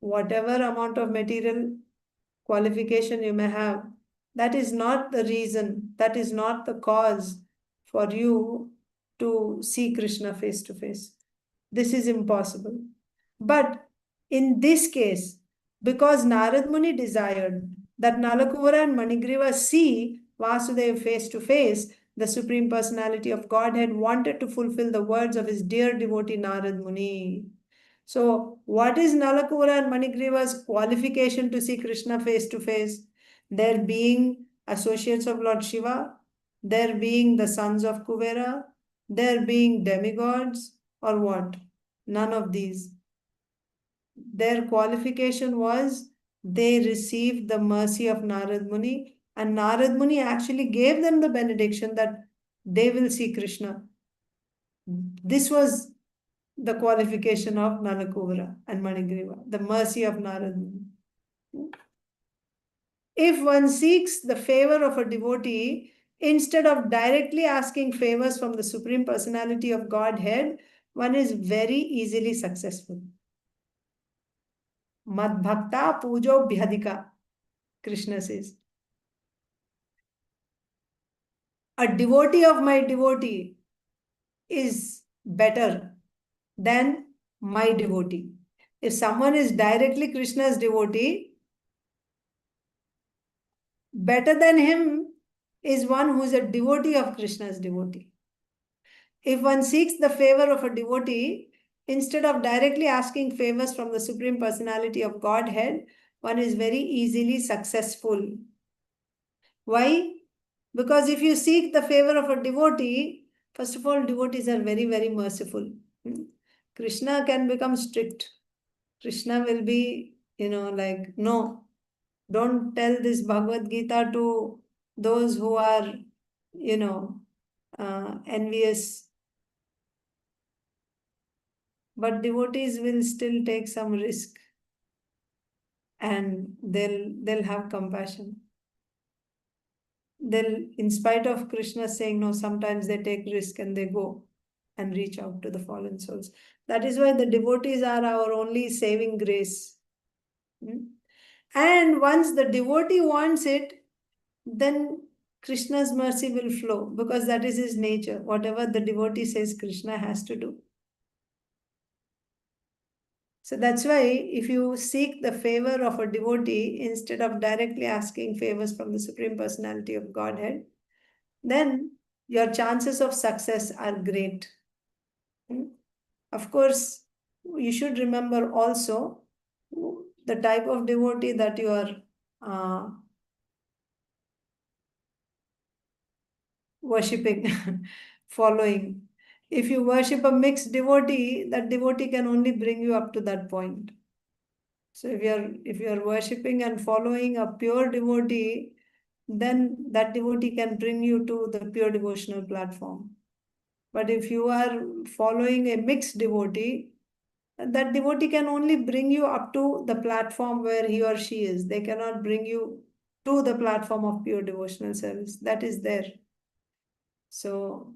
Whatever amount of material qualification you may have, that is not the reason, that is not the cause for you to see Krishna face to face. This is impossible. But in this case, because Narad Muni desired that Nalakuvara and Manigriva see Vasudeva face to face, the Supreme Personality of Godhead wanted to fulfill the words of his dear devotee Narad Muni. So, what is Nalakuvara and Manigriva's qualification to see Krishna face to face? Their being associates of Lord Shiva, their being the sons of Kuvera, their being demigods, or what? None of these. Their qualification was they received the mercy of Narad Muni, and Narad Muni actually gave them the benediction that they will see Krishna. This was the qualification of Nalakuvara and Manigriva, the mercy of Narad Muni. If one seeks the favor of a devotee, instead of directly asking favors from the Supreme Personality of Godhead, one is very easily successful. Mad bhakta pujo bhyadika, Krishna says. A devotee of my devotee is better than my devotee. If someone is directly Krishna's devotee, better than him is one who is a devotee of Krishna's devotee. If one seeks the favor of a devotee, instead of directly asking favors from the Supreme Personality of Godhead, one is very easily successful. Why? Because if you seek the favor of a devotee, first of all, devotees are very, very merciful. Krishna can become strict. Krishna will be, like, no, don't tell this Bhagavad Gita to those who are, envious. But devotees will still take some risk and they'll have compassion. In spite of Krishna saying no, sometimes they take risk and they go and reach out to the fallen souls. That is why the devotees are our only saving grace. And once the devotee wants it, then Krishna's mercy will flow, because that is his nature. Whatever the devotee says, Krishna has to do. So that's why if you seek the favor of a devotee, instead of directly asking favors from the Supreme Personality of Godhead, then your chances of success are great. Of course, you should remember also the type of devotee that you are worshipping, following. If you worship a mixed devotee, that devotee can only bring you up to that point. So if you're worshipping and following a pure devotee, then that devotee can bring you to the pure devotional platform. But if you are following a mixed devotee, that devotee can only bring you up to the platform where he or she is. They cannot bring you to the platform of pure devotional service. That is there. So,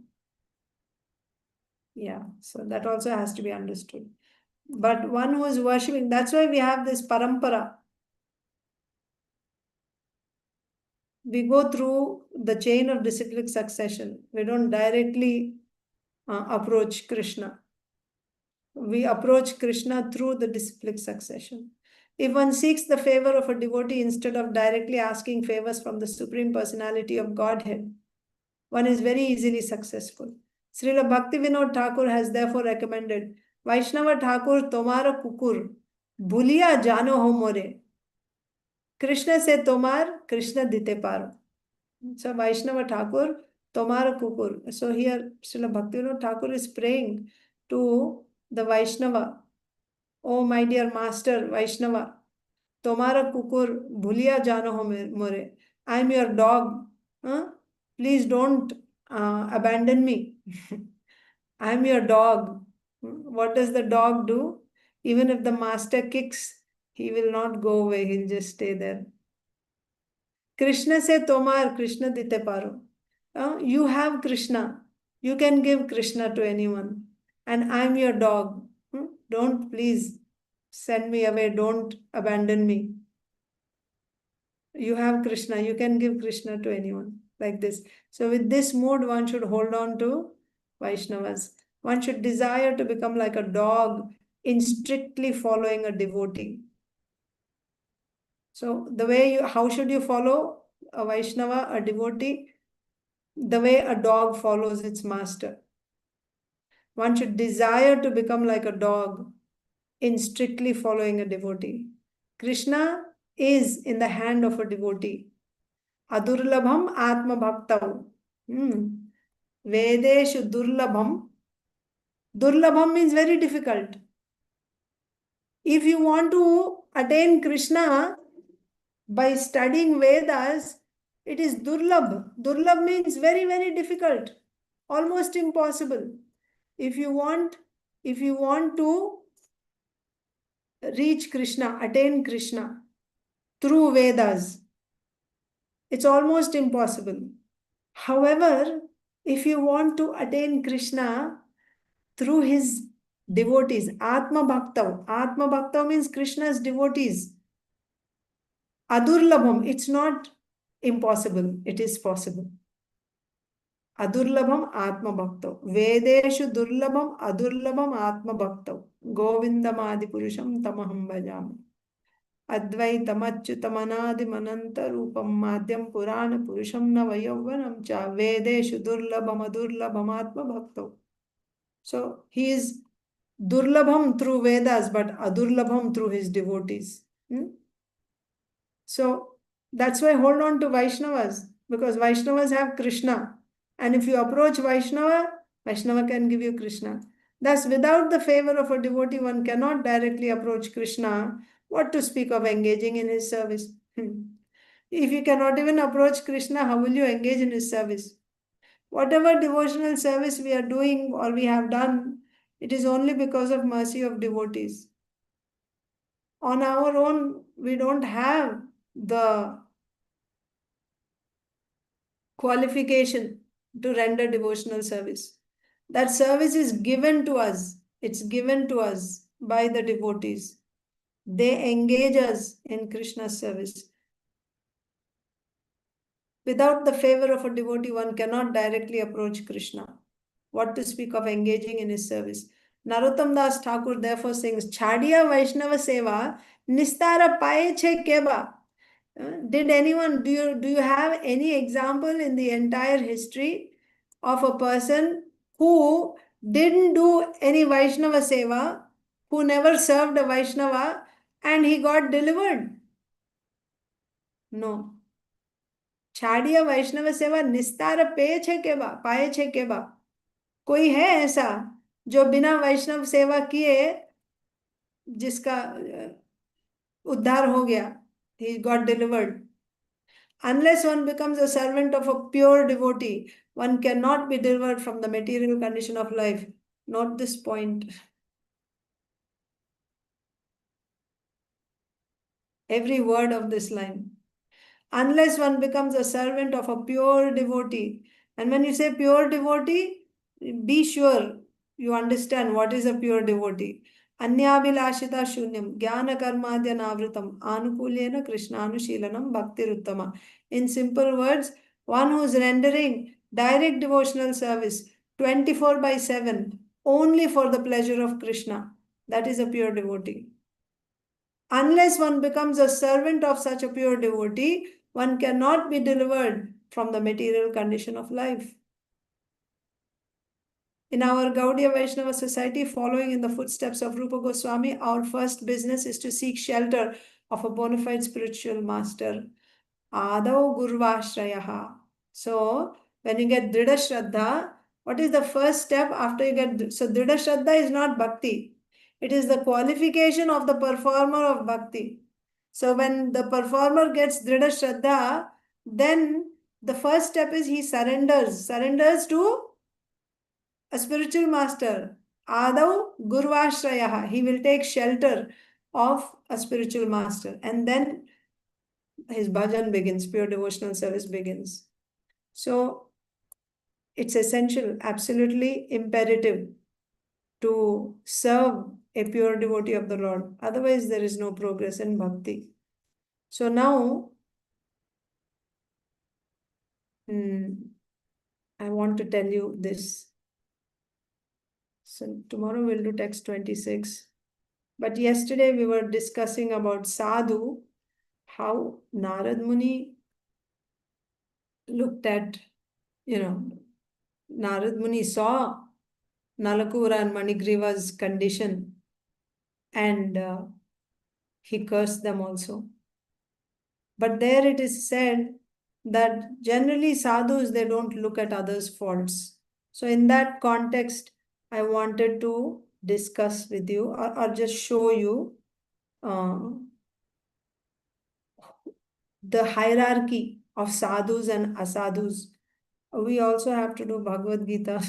yeah, so that also has to be understood. But one who is worshipping, that's why we have this parampara. We go through the chain of disciplic succession. We don't directly approach Krishna. We approach Krishna through the disciplic succession. If one seeks the favor of a devotee instead of directly asking favors from the Supreme Personality of Godhead, one is very easily successful. Srila Bhaktivinoda Thakur has therefore recommended, Vaishnava Thakur tomara kukur, bhuliya jano ho more. Krishna se tomar, Krishna dite paro. So Vaishnava Thakur tomara kukur. So here Srila Bhaktivinoda Thakur is praying to the Vaishnava, oh my dear master Vaishnava, tomara kukur bhuliya jano ho more. I am your dog. Please don't abandon me. I am your dog. What does the dog do? Even if the master kicks, he will not go away. He'll just stay there. Krishna se tomar, Krishna dite paro. You have Krishna. You can give Krishna to anyone. And I'm your dog. Don't please send me away. Don't abandon me. You have Krishna. You can give Krishna to anyone. Like this. So with this mood, one should hold on to Vaishnavas. One should desire to become like a dog in strictly following a devotee. So the way how should you follow a Vaishnava, a devotee? The way a dog follows its master. One should desire to become like a dog in strictly following a devotee. Krishna is in the hand of a devotee. Adurlabham atma bhaktau. Vedeshu durlabham. Durlabham means very difficult. If you want to attain Krishna by studying Vedas, it is durlabh. Durlabh means very, very difficult, almost impossible. If you want to reach Krishna, attain Krishna through Vedas, it's almost impossible. However, if you want to attain Krishna through his devotees, Atma Bhaktav. Atma Bhaktav means Krishna's devotees. Adurlabham, it's not impossible, it is possible. Adurlabham Atma Bhaktav. Vedeshu Durlabham Adurlabham Atma Bhaktav. Govindam Adi Purusham Tamaham Bhajami. Advaitamachyutamanadi Mananta Rupam Madhyam Purana Purusham Navayavvanam Cha Vedeshu Durlabham Adurlabham Atma Bhaktav. So he is Durlabham through Vedas, but Adurlabham through his devotees. So that's why hold on to Vaishnavas, because Vaishnavas have Krishna. And if you approach Vaishnava, Vaishnava can give you Krishna. Thus, without the favor of a devotee, one cannot directly approach Krishna. What to speak of engaging in his service? If you cannot even approach Krishna, how will you engage in his service? Whatever devotional service we are doing or we have done, it is only because of mercy of devotees. On our own, we don't have the qualification to render devotional service. That service is given to us. It's given to us by the devotees. They engage us in Krishna's service. Without the favor of a devotee, one cannot directly approach Krishna. What to speak of engaging in his service? Narottam Das Thakur therefore sings, Chhadiya Vaishnava Seva, Nistara Paye Che Keba. Did anyone, do you have any example in the entire history of a person who didn't do any Vaishnava Seva, who never served a Vaishnava, and he got delivered? No. Chhadiya Vaishnava Seva Nistara Paye Che Keba. कोई है ऐसा जो बिना वैष्णव सेवा किए जिसका उद्धार हो गया? He got delivered. Unless one becomes a servant of a pure devotee, one cannot be delivered from the material condition of life. Note this point. every word of this line. Unless one becomes a servant of a pure devotee. And when you say pure devotee, be sure you understand what is a pure devotee. Anyabhilashita shunyam, jnana karmadya navritam, anukulyena krishnanushilanam bhaktiruttama. In simple words, one who is rendering direct devotional service 24/7 only for the pleasure of Krishna. That is a pure devotee. Unless one becomes a servant of such a pure devotee, one cannot be delivered from the material condition of life. In our Gaudiya Vaishnava society, following in the footsteps of Rupa Goswami, our first business is to seek shelter of a bona fide spiritual master. Ādau gurvāśrayaha. So, when you get Dhrida Shraddha, what is the first step after you get? So, Dhrida Shraddha is not bhakti. It is the qualification of the performer of bhakti. So, when the performer gets Dhrida Shraddha, then the first step is he surrenders to a spiritual master. Ādau gurvāśrayaha. He will take shelter of a spiritual master. And then his bhajan begins, pure devotional service begins. So it's essential, absolutely imperative to serve a pure devotee of the Lord. Otherwise, there is no progress in bhakti. So now, I want to tell you this. So tomorrow we'll do text 26. But yesterday we were discussing about sadhu, how Narad Muni looked at, Narad Muni saw Nalakuvara and Manigriva's condition, and he cursed them also. But there it is said that generally sadhus, they don't look at others' faults. So in that context, I wanted to discuss with you or just show you the hierarchy of sadhus and asadhus. We also have to do Bhagavad Gita.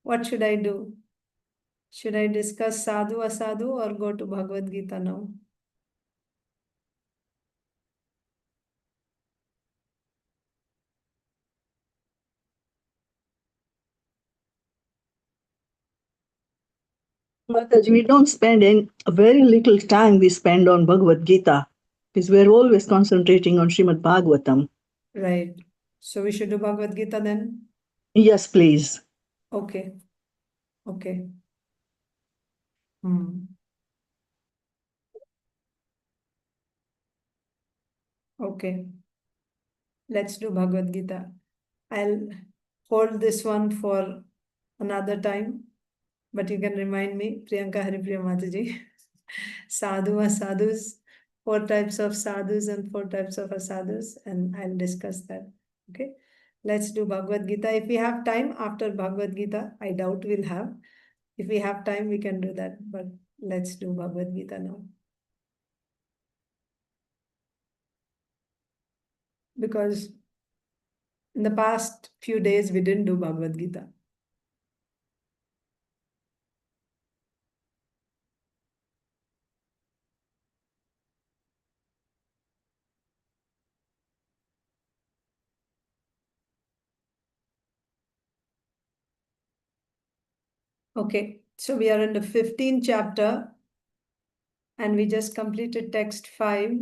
What should I do? Should I discuss sadhu, asadhu, or go to Bhagavad Gita now? Mataji, we don't spend very little time we spend on Bhagavad Gita because we're always concentrating on Srimad Bhagavatam. Right. So we should do Bhagavad Gita then? Yes, please. Okay. Okay. Okay. Let's do Bhagavad Gita. I'll hold this one for another time, but you can remind me, Priyanka Haripriya Mataji. Sadhu, asadhus, 4 types of sadhus and 4 types of asadhus, and I'll discuss that. Okay. Let's do Bhagavad Gita. If we have time after Bhagavad Gita, I doubt we'll have. If we have time, we can do that, but let's do Bhagavad Gita now. Because in the past few days, we didn't do Bhagavad Gita. Okay, so we are in the 15th chapter and we just completed text 5.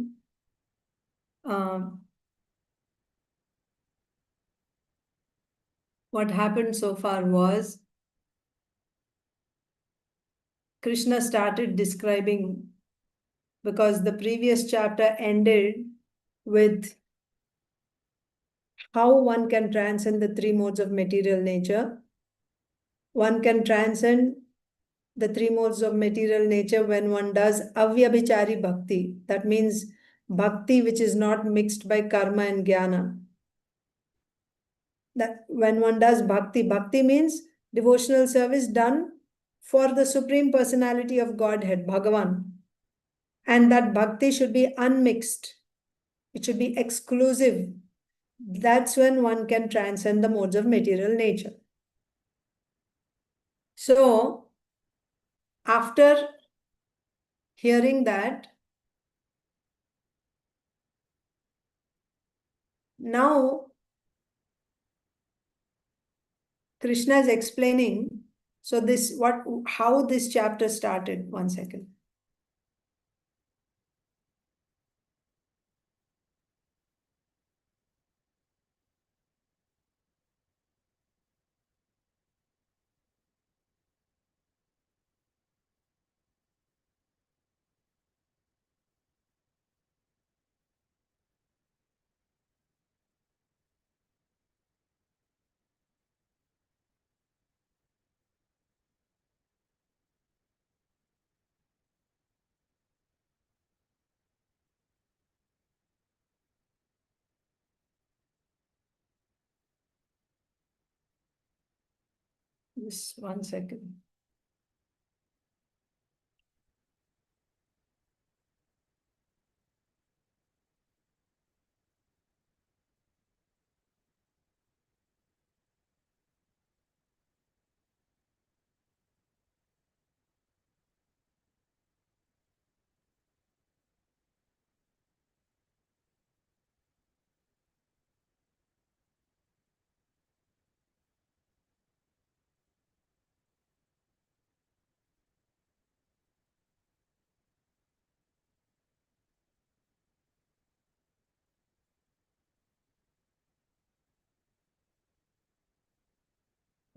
What happened so far was Krishna started describing, because the previous chapter ended with how one can transcend the 3 modes of material nature. One can transcend the 3 modes of material nature when one does avyabhichari bhakti. That means bhakti which is not mixed by karma and jnana. That when one does bhakti, bhakti means devotional service done for the Supreme Personality of Godhead, Bhagavan. And that bhakti should be unmixed. It should be exclusive. That's when one can transcend the modes of material nature. So, after hearing that, Now, Krishna is explaining, so how this chapter started. 1 second. Just 1 second.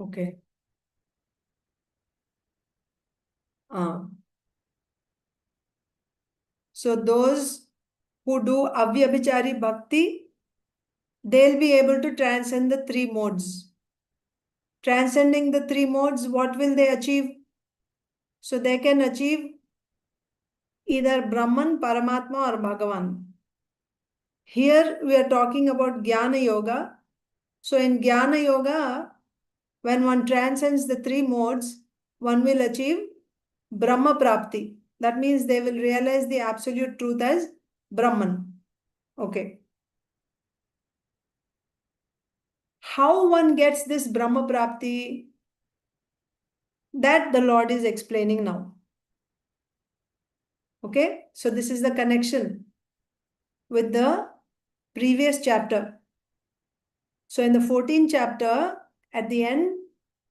Okay. So those who do avyabhichari bhakti, they'll be able to transcend the 3 modes. Transcending the 3 modes, what will they achieve? So they can achieve either Brahman, Paramatma or Bhagavan. Here we are talking about Jnana Yoga. So in Jnana Yoga, when one transcends the 3 modes, one will achieve Brahma Prapti. That means they will realize the absolute truth as Brahman. Okay. How one gets this Brahma Prapti, that the Lord is explaining now. Okay, so this is the connection with the previous chapter. So in the 14th chapter, at the end,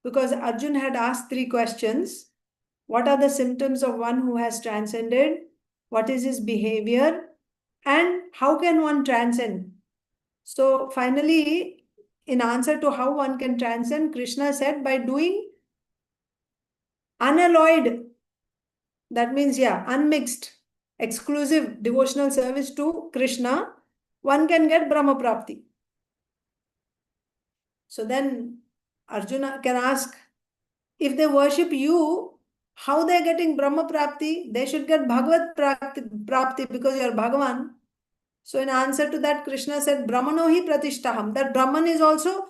because Arjun had asked 3 questions, what are the symptoms of one who has transcended? What is his behavior? And how can one transcend? So finally, in answer to how one can transcend, Krishna said by doing unalloyed, that means, unmixed, exclusive devotional service to Krishna, one can get Brahma Prapti. So then Arjuna can ask, if they worship you, how they are getting Brahma Prapti? They should get Bhagavat Prapti because you are Bhagavan. So in answer to that, Krishna said, Brahmano hi pratishtaham. That Brahman is also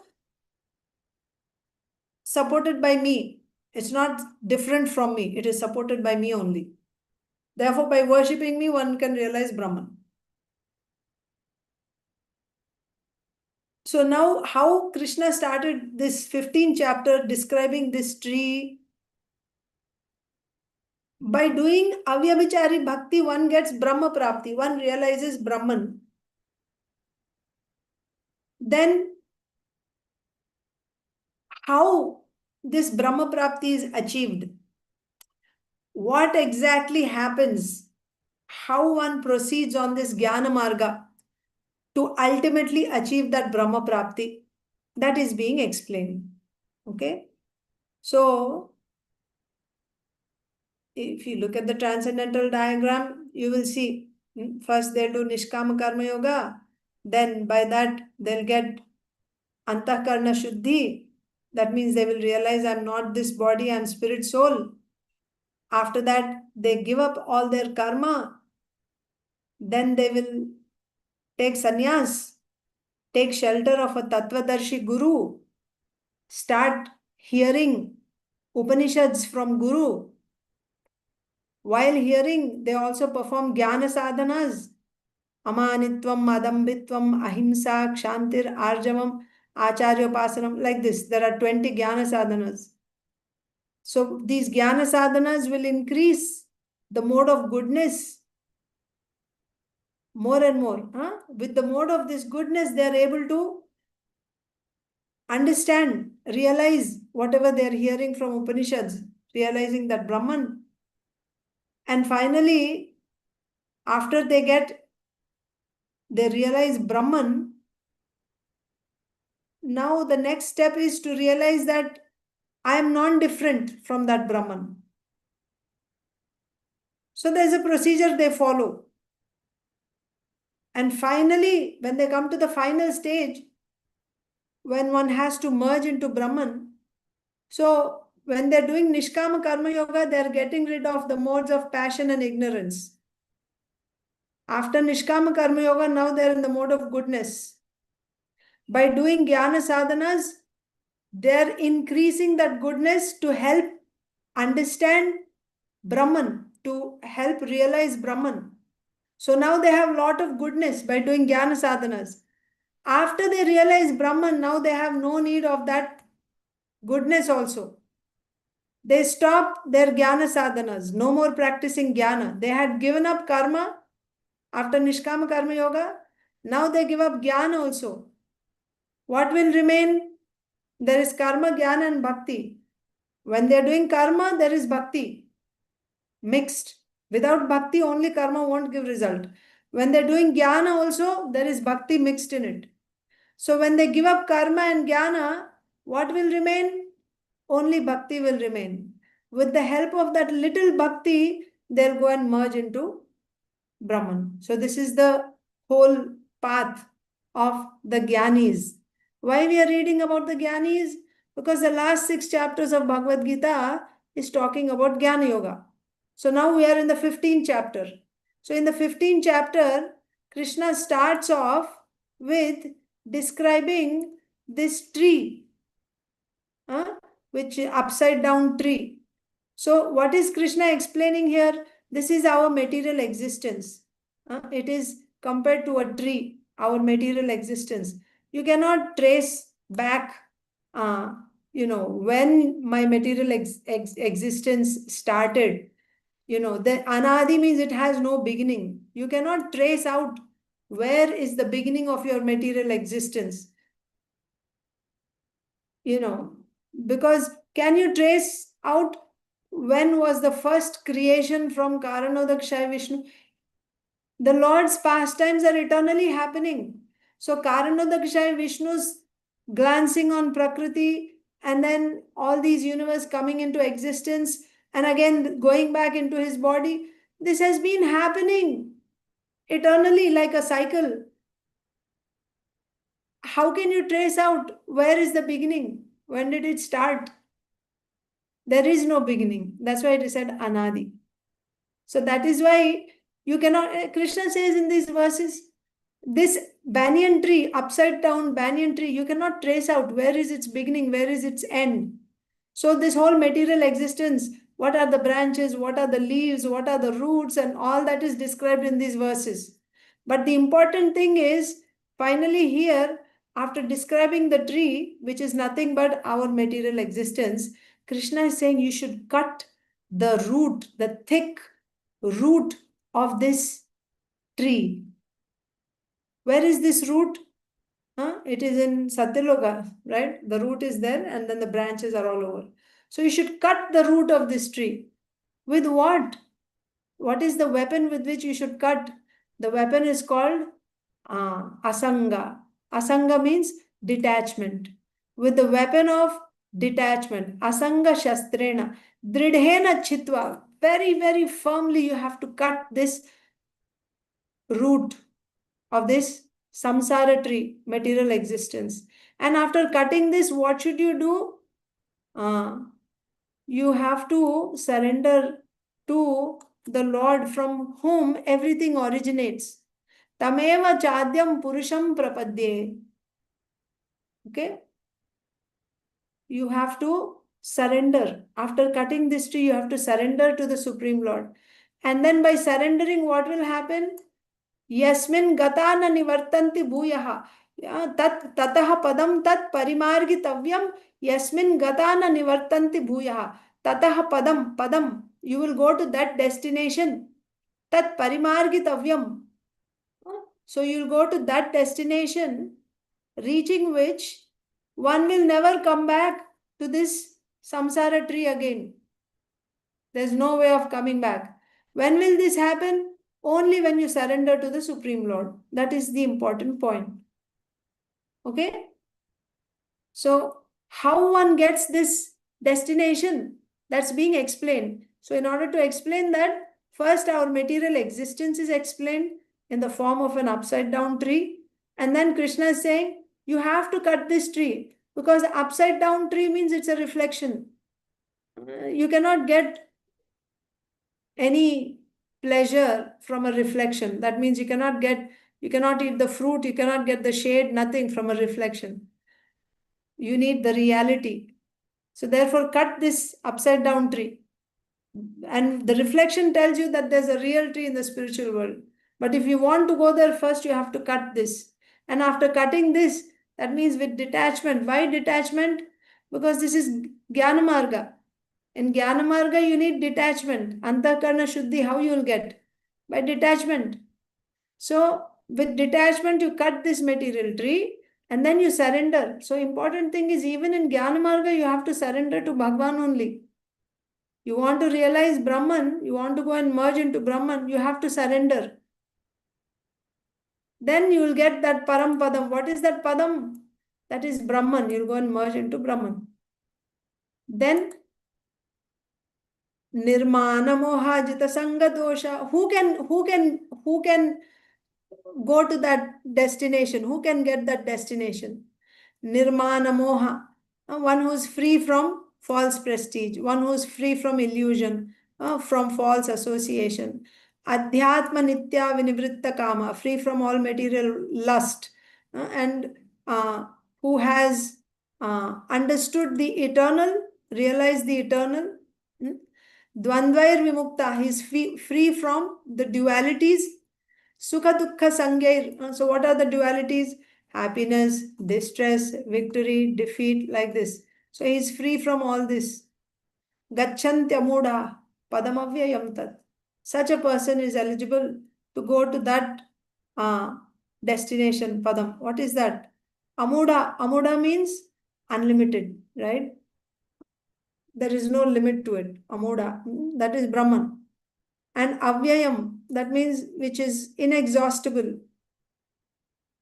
supported by me. It's not different from me. It is supported by me only. Therefore, by worshipping me, one can realize Brahman. So now how Krishna started this 15th chapter describing this tree. By doing avyabhichari bhakti, one gets Brahma Prapti. One realizes Brahman. Then how this Brahma Prapti is achieved? What exactly happens? How one proceeds on this Jnana Marga to ultimately achieve that Brahma Prapti? That is being explained. Okay? So, if you look at the transcendental diagram, you will see first they'll do Nishkama Karma Yoga, then by that they'll get Antakarna Shuddhi. That means they will realize I'm not this body, I'm spirit soul. After that, they give up all their karma. Then they will take sannyas, take shelter of a Tattvadarshi Guru, start hearing Upanishads from Guru. While hearing, they also perform Jnana sadhanas. Amanitvam, Adambitvam, Ahimsa, Kshantir, Arjavam, Acharyopasanam. Like this, there are 20 Jnana sadhanas. So these Jnana sadhanas will increase the mode of goodness. more and more. With the mode of this goodness, they are able to understand, realize whatever they are hearing from Upanishads, realizing that Brahman. And finally, after they realize Brahman, now the next step is to realize that I am non-different from that Brahman. So there's a procedure they follow. And finally, when they come to the final stage, when one has to merge into Brahman, so when they're doing Nishkama Karma Yoga, they're getting rid of the modes of passion and ignorance. After Nishkama Karma Yoga, now they're in the mode of goodness. By doing Jnana sadhanas, they're increasing that goodness to help understand Brahman, to help realize Brahman. So now they have a lot of goodness by doing Jnana sadhanas. After they realize Brahman, now they have no need of that goodness also. They stop their Jnana sadhanas, no more practicing Jnana. They had given up karma after Nishkama Karma Yoga. Now they give up Jnana also. What will remain? There is karma, Jnana and bhakti. When they are doing karma, there is bhakti mixed. Without bhakti, only karma won't give result. When they're doing Jnana also, there is bhakti mixed in it. So when they give up karma and Jnana, what will remain? Only bhakti will remain. With the help of that little bhakti, they'll go and merge into Brahman. So this is the whole path of the Jnanis. Why we are reading about the Jnanis? Because the last 6 chapters of Bhagavad Gita is talking about Jnana Yoga. So now we are in the 15th chapter. So in the 15th chapter, Krishna starts off with describing this tree, which is upside down tree. So what is Krishna explaining here? This is our material existence. It is compared to a tree, our material existence. You cannot trace back, when my material existence started. The anadi means it has no beginning. You cannot trace out where is the beginning of your material existence. Because can you trace out when was the first creation from Karanodakshaya Vishnu? The Lord's pastimes are eternally happening. So Karanodakshaya Vishnu's glancing on Prakriti, and then all these universe coming into existence, and again going back into his body, this has been happening eternally like a cycle. How can you trace out where is the beginning? When did it start? There is no beginning. That's why it is said anadi. So that is why you cannot, Krishna says in these verses, this banyan tree, upside down banyan tree, you cannot trace out where is its beginning, where is its end. So this whole material existence, what are the branches, what are the leaves, what are the roots, and all that is described in these verses. But the important thing is, finally here, after describing the tree, which is nothing but our material existence, Krishna is saying you should cut the root, the thick root of this tree. Where is this root? It is in Satyaloka, right? The root is there and then the branches are all over. So you should cut the root of this tree. With what? What is the weapon with which you should cut? The weapon is called asanga. Asanga means detachment. With the weapon of detachment, asanga shastrena, dridhena chitva, very, very firmly you have to cut this root of this samsara tree, material existence. And after cutting this, what should you do? You have to surrender to the Lord from whom everything originates. Tameva chadyam purusham prapadye. Okay? You have to surrender. After cutting this tree, you have to surrender to the Supreme Lord. And then by surrendering, what will happen? Yasmin gata na nivartanti bhuyaha. Tataha padam tat parimargitavyam. Yasmin gata na nivartanti bhuyaha. Tataha padam. You will go to that destination. Tat parimargitavyam. So you'll go to that destination, reaching which one will never come back to this samsara tree again. There's no way of coming back. When will this happen? Only when you surrender to the Supreme Lord. That is the important point. Okay? So how one gets this destination? That's being explained. So in order to explain that, first our material existence is explained in the form of an upside down tree. And then Krishna is saying, you have to cut this tree because the upside down tree means it's a reflection. You cannot get any pleasure from a reflection. That means you cannot eat the fruit, you cannot get the shade, nothing from a reflection. You need the reality. So therefore, cut this upside down tree. And the reflection tells you that there's a real tree in the spiritual world. But if you want to go there first, you have to cut this. And after cutting this, that means with detachment. Why detachment? Because this is Jnana Marga. In Jnana Marga, you need detachment. Antakarna Shuddhi, how you will get? By detachment. So with detachment, you cut this material tree and then you surrender. So important thing is even in Jnana Marga, you have to surrender to Bhagwan only. You want to realize Brahman, you want to go and merge into Brahman, you have to surrender. Then you will get that Param Padam. What is that Padam? That is Brahman. You'll go and merge into Brahman. Then Nirmana Moha Jita Sangha Dosha. Who can go to that destination? Who can get that destination? Nirmana Moha. One who is free from false prestige, one who is free from illusion, from false association. Adhyatma Nitya Vinivritta Kama, free from all material lust, and who has understood the eternal, realized the eternal. Dvandvair Vimukta, he is free from the dualities. Sukha Dukkha Sangair. So what are the dualities? Happiness, distress, victory, defeat, like this. So he is free from all this. Gacchantya Padamavyayam Tat. Such a person is eligible to go to that destination, Padam. What is that? Amuda. Amuda means unlimited, right? There is no limit to it. Amuda. That is Brahman. And Avyayam, that means which is inexhaustible.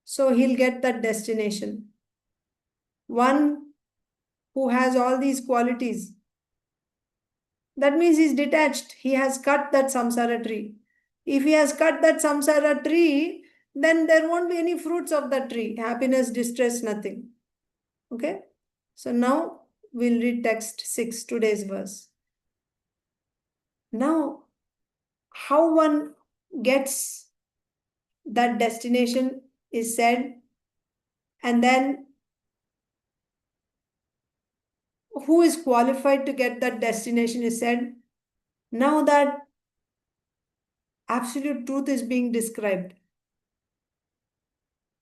So he'll get that destination. One who has all these qualities, that means he's detached. He has cut that samsara tree. If he has cut that samsara tree, then there won't be any fruits of that tree. Happiness, distress, nothing. Okay? So now we'll read text 6, today's verse. Now, how one gets that destination is said, and then who is qualified to get that destination is said. Now that absolute truth is being described,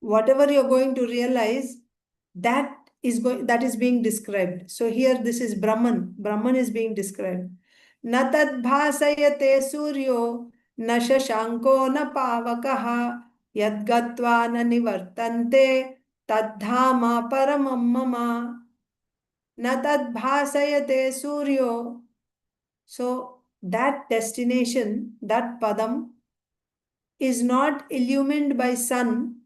whatever you're going to realize, that is being described. So here this is Brahman. Brahman is being described. Na tad bhasayate suryo na shashanko na pavakaha yad gatva na nivartante tadhama paramam mama. Na tad bhasayate suryo. So that destination, that padam, is not illumined by sun,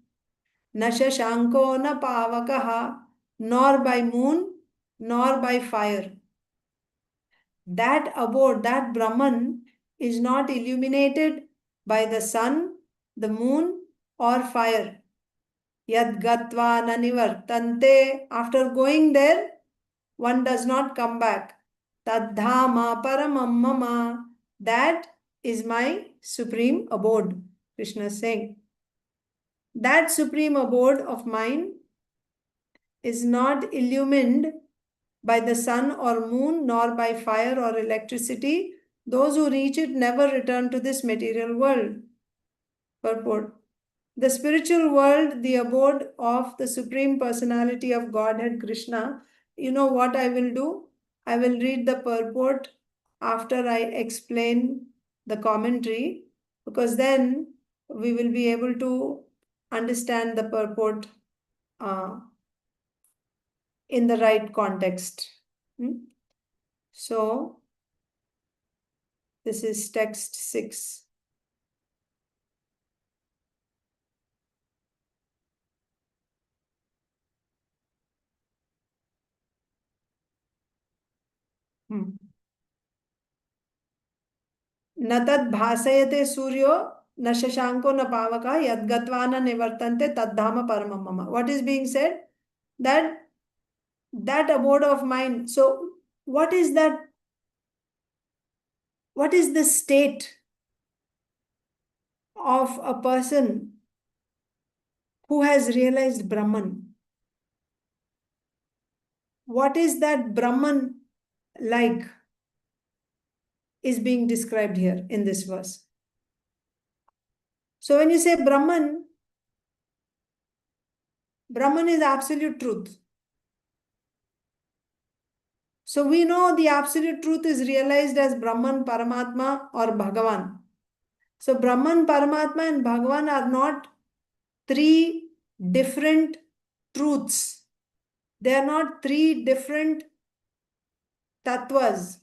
na shashanko na pavakaha, nor by moon, nor by fire. That abode, that Brahman, is not illuminated by the sun, the moon, or fire. Yad gatva na nivartante. After going there, one does not come back. Tadhama paramam mama. That is my supreme abode, Krishna is saying. That supreme abode of mine is not illumined by the sun or moon, nor by fire or electricity. Those who reach it never return to this material world. Purport. The spiritual world, the abode of the Supreme Personality of Godhead, Krishna. You know what I will do? I will read the purport after I explain the commentary, because then we will be able to understand the purport in the right context. So, this is text 6. न तद् भासयते सूर्यो न शशांको न पावका यद्गत्वा न निवर्तन्ते तद्धाम परमं मम. What is being said? That abode of mind. So what is that? What is the state of a person who has realized Brahman? What is that Brahman like is being described here in this verse. So when you say Brahman, Brahman is absolute truth. So we know the absolute truth is realized as Brahman, Paramatma or Bhagavan. So Brahman, Paramatma and Bhagavan are not three different truths. They are not three different tattvas.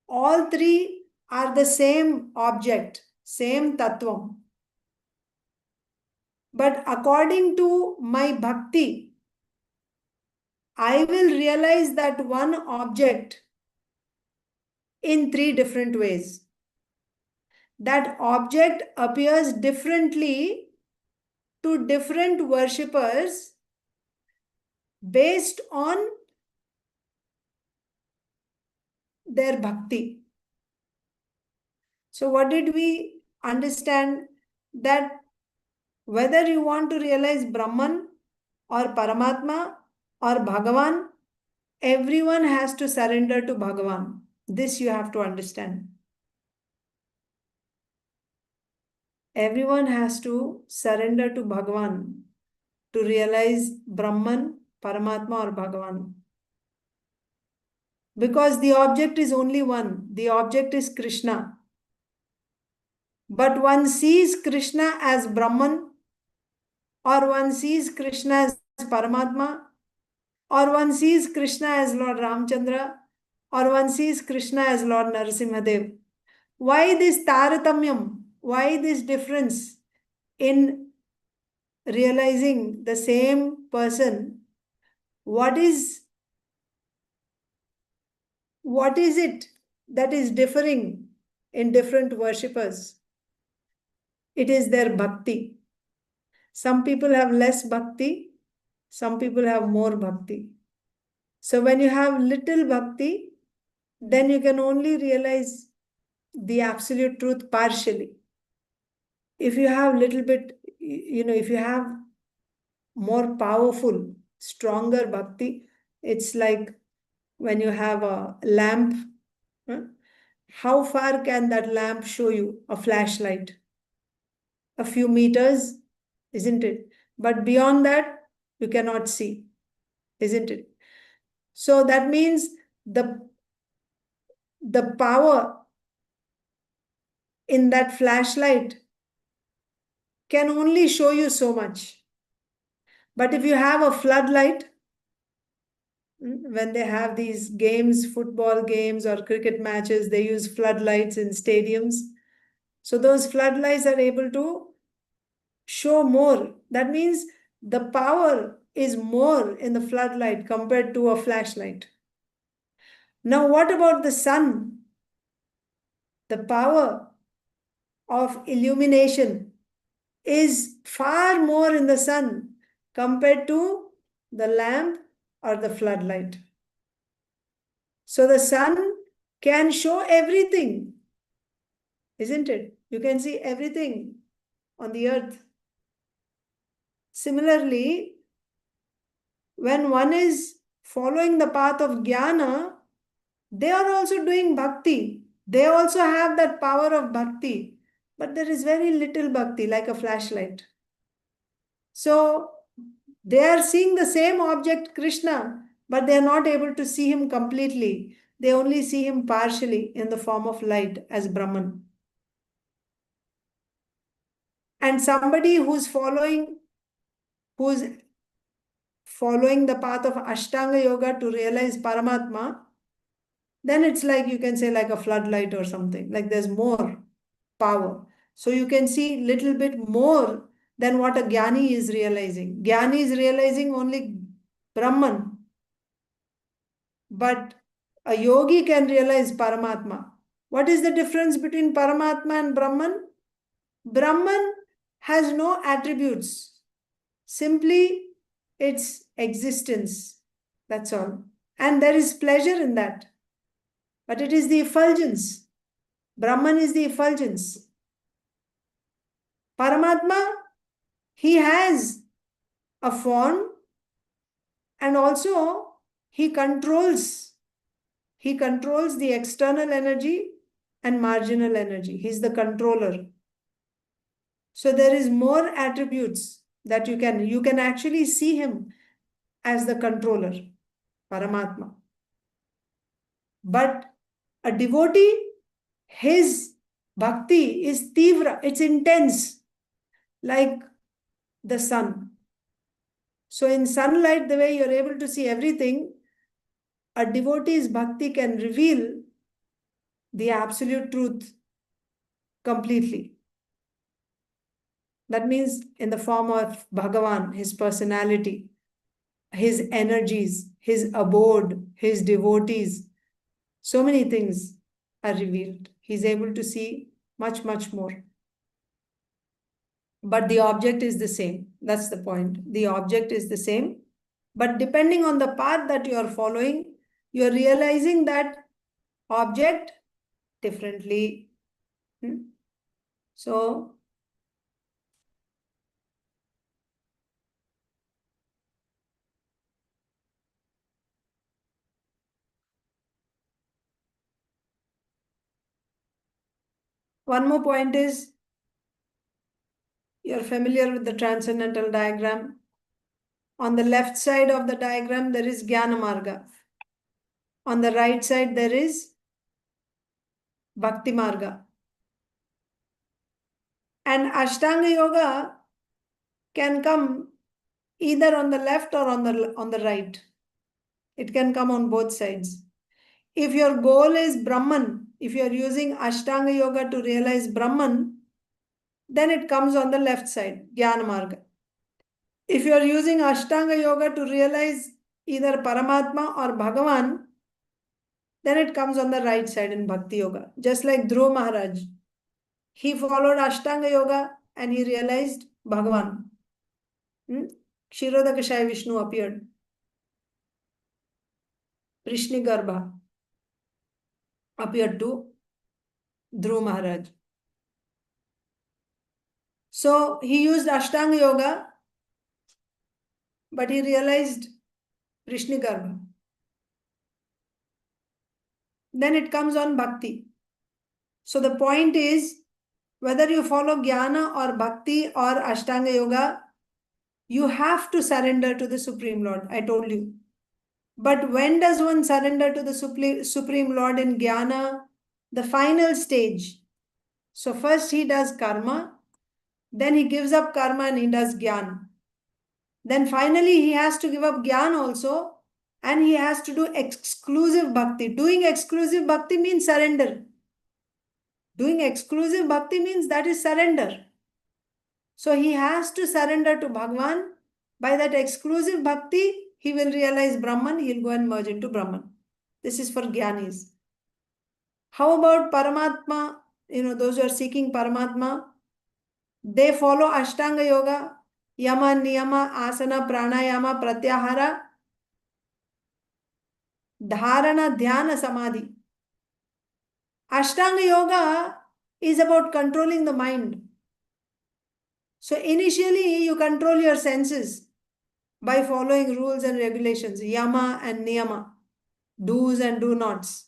All three are the same object, same tattvam. But according to my bhakti, I will realize that one object in three different ways. That object appears differently to different worshippers based on their bhakti. So what did we understand? That whether you want to realize Brahman or Paramatma or Bhagavan, everyone has to surrender to Bhagavan. This you have to understand. Everyone has to surrender to Bhagavan to realize Brahman, Paramatma or Bhagavan. Because the object is only one. The object is Krishna. But one sees Krishna as Brahman, or one sees Krishna as Paramatma, or one sees Krishna as Lord Ramchandra, or one sees Krishna as Lord Narasimhadev. Why this taratamyam? Why this difference in realizing the same person? What is it that is differing in different worshippers? It is their bhakti. Some people have less bhakti, some people have more bhakti. So when you have little bhakti, then you can only realize the absolute truth partially. If you have little bit, if you have more powerful, stronger bhakti, it's like when you have a lamp. How far can that lamp show you? A flashlight. A few meters, isn't it? But beyond that, you cannot see, isn't it? So that means the power in that flashlight can only show you so much. But if you have a floodlight, when they have these games, football games or cricket matches, they use floodlights in stadiums. So those floodlights are able to show more. That means the power is more in the floodlight compared to a flashlight. Now, what about the sun? The power of illumination is far more in the sun compared to the lamp or the floodlight. So the sun can show everything, isn't it? You can see everything on the earth. Similarly, when one is following the path of jnana, they are also doing bhakti. They also have that power of bhakti, but there is very little bhakti, like a flashlight. So they are seeing the same object, Krishna, but they are not able to see him completely. They only see him partially in the form of light as Brahman. And somebody who's following the path of Ashtanga Yoga to realize Paramatma, then it's like, you can say, like a floodlight or something, like there's more power. So you can see little bit more than what a Jnani is realizing. Jnani is realizing only Brahman, but a yogi can realize Paramatma. What is the difference between Paramatma and Brahman? Brahman has no attributes, simply its existence. That's all. And there is pleasure in that. But it is the effulgence. Brahman is the effulgence. Paramatma, he has a form, and also he controls the external energy and marginal energy. He's the controller. So there is more attributes that you can actually see him as the controller, Paramatma. But a devotee, his bhakti is tivra, it's intense, like the sun. So in sunlight, the way you're able to see everything, a devotee's bhakti can reveal the absolute truth completely. That means in the form of Bhagavan, his personality, his energies, his abode, his devotees. So many things are revealed. He's able to see much, much more. But the object is the same. That's the point. The object is the same. But depending on the path that you are following, you are realizing that object differently. So, one more point is, you're familiar with the transcendental diagram. On the left side of the diagram, there is Jnana Marga. On the right side, there is Bhakti Marga. And Ashtanga Yoga can come either on the left or on the right. It can come on both sides. If your goal is Brahman, if you are using Ashtanga Yoga to realize Brahman, then it comes on the left side, Jnana Marga. If you are using Ashtanga Yoga to realize either Paramatma or Bhagavan, then it comes on the right side in Bhakti Yoga. Just like Dhruva Maharaj. He followed Ashtanga Yoga and he realized Bhagavan. Kshirodakashaya Vishnu appeared. Vrishni appeared to Dhruva Maharaj. So he used Ashtanga Yoga, but he realized Vrishni. Then it comes on Bhakti. So the point is, whether you follow Jnana or Bhakti or Ashtanga Yoga, you have to surrender to the Supreme Lord. I told you. But when does one surrender to the Supreme Lord in Jnana? The final stage. So first he does karma, then he gives up karma and he does Jnana. Then finally he has to give up Jnana also, and he has to do exclusive bhakti. Doing exclusive bhakti means surrender. Doing exclusive bhakti means that is surrender. So he has to surrender to Bhagavan. By that exclusive bhakti, he will realize Brahman, he'll go and merge into Brahman. This is for Jnanis. How about Paramatma? Those who are seeking Paramatma, they follow Ashtanga Yoga, Yama, Niyama, Asana, Pranayama, Pratyahara, Dharana, Dhyana, Samadhi. Ashtanga Yoga is about controlling the mind. So initially you control your senses by following rules and regulations, Yama and Niyama, do's and do nots,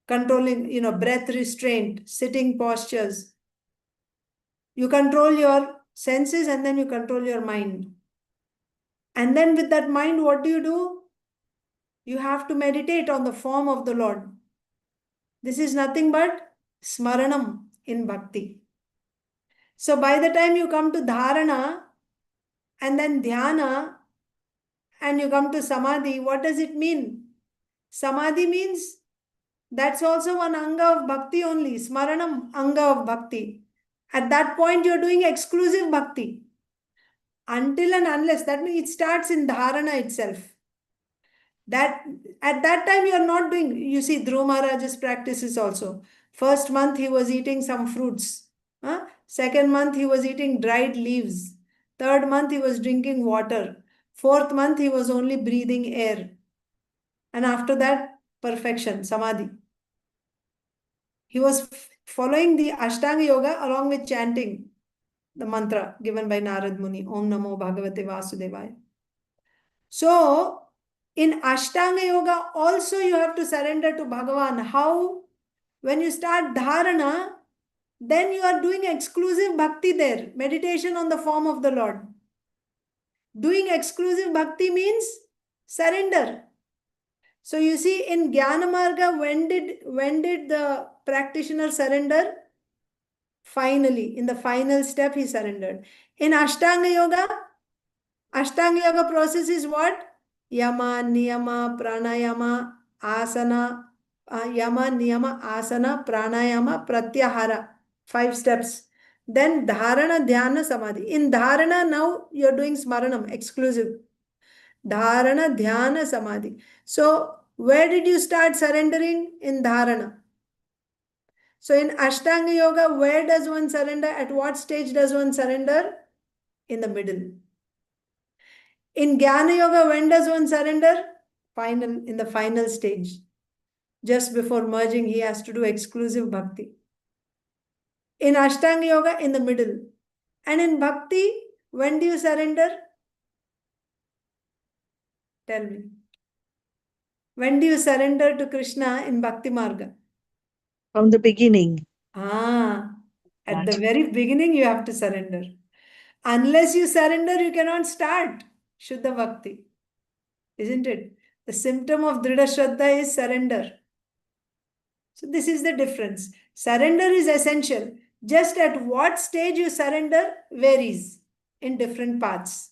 controlling, breath restraint, sitting postures. You control your senses and then you control your mind. And then with that mind, what do? You have to meditate on the form of the Lord. This is nothing but smaranam in bhakti. So by the time you come to dharana and then dhyana and you come to samadhi, what does it mean? Samadhi means that's also one anga of bhakti only, smaranam anga of bhakti. At that point, you're doing exclusive bhakti. Until and unless, that means it starts in dharana itself. That at that time you're not doing, you see, Dhruva Maharaj's practices also. First month he was eating some fruits. Second month he was eating dried leaves. Third month he was drinking water. Fourth month he was only breathing air. And after that, perfection, samadhi. He was following the Ashtanga Yoga along with chanting the mantra given by Narad Muni, Om Namo Bhagavate Vasudevaya. So, in Ashtanga Yoga also you have to surrender to Bhagavan. How? When you start dharana, then you are doing exclusive bhakti there, meditation on the form of the Lord. Doing exclusive bhakti means surrender. So you see, in Jnana Marga, when did the practitioner surrender? Finally, in the final step, he surrendered. In Ashtanga Yoga process is what? Yama, Niyama, Pranayama, Asana, Yama, Niyama, Asana, Pranayama, Pratyahara. 5 steps. Then Dharana, Dhyana, Samadhi. In Dharana, now you're doing Smaranam, exclusive. Dharana, Dhyana, Samadhi. So, where did you start surrendering? In Dharana. So, in Ashtanga Yoga, where does one surrender? At what stage does one surrender? In the middle. In Jnana Yoga, when does one surrender? In the final stage. Just before merging, he has to do exclusive bhakti. In Ashtanga Yoga, in the middle. And in bhakti, when do you surrender? Tell me. When do you surrender to Krishna in Bhakti Marga? From the beginning. At the very beginning, you have to surrender. Unless you surrender, you cannot start Shuddha Bhakti. Isn't it? The symptom of Dhrida Shraddha is surrender. So this is the difference. Surrender is essential. Just at what stage you surrender varies in different paths.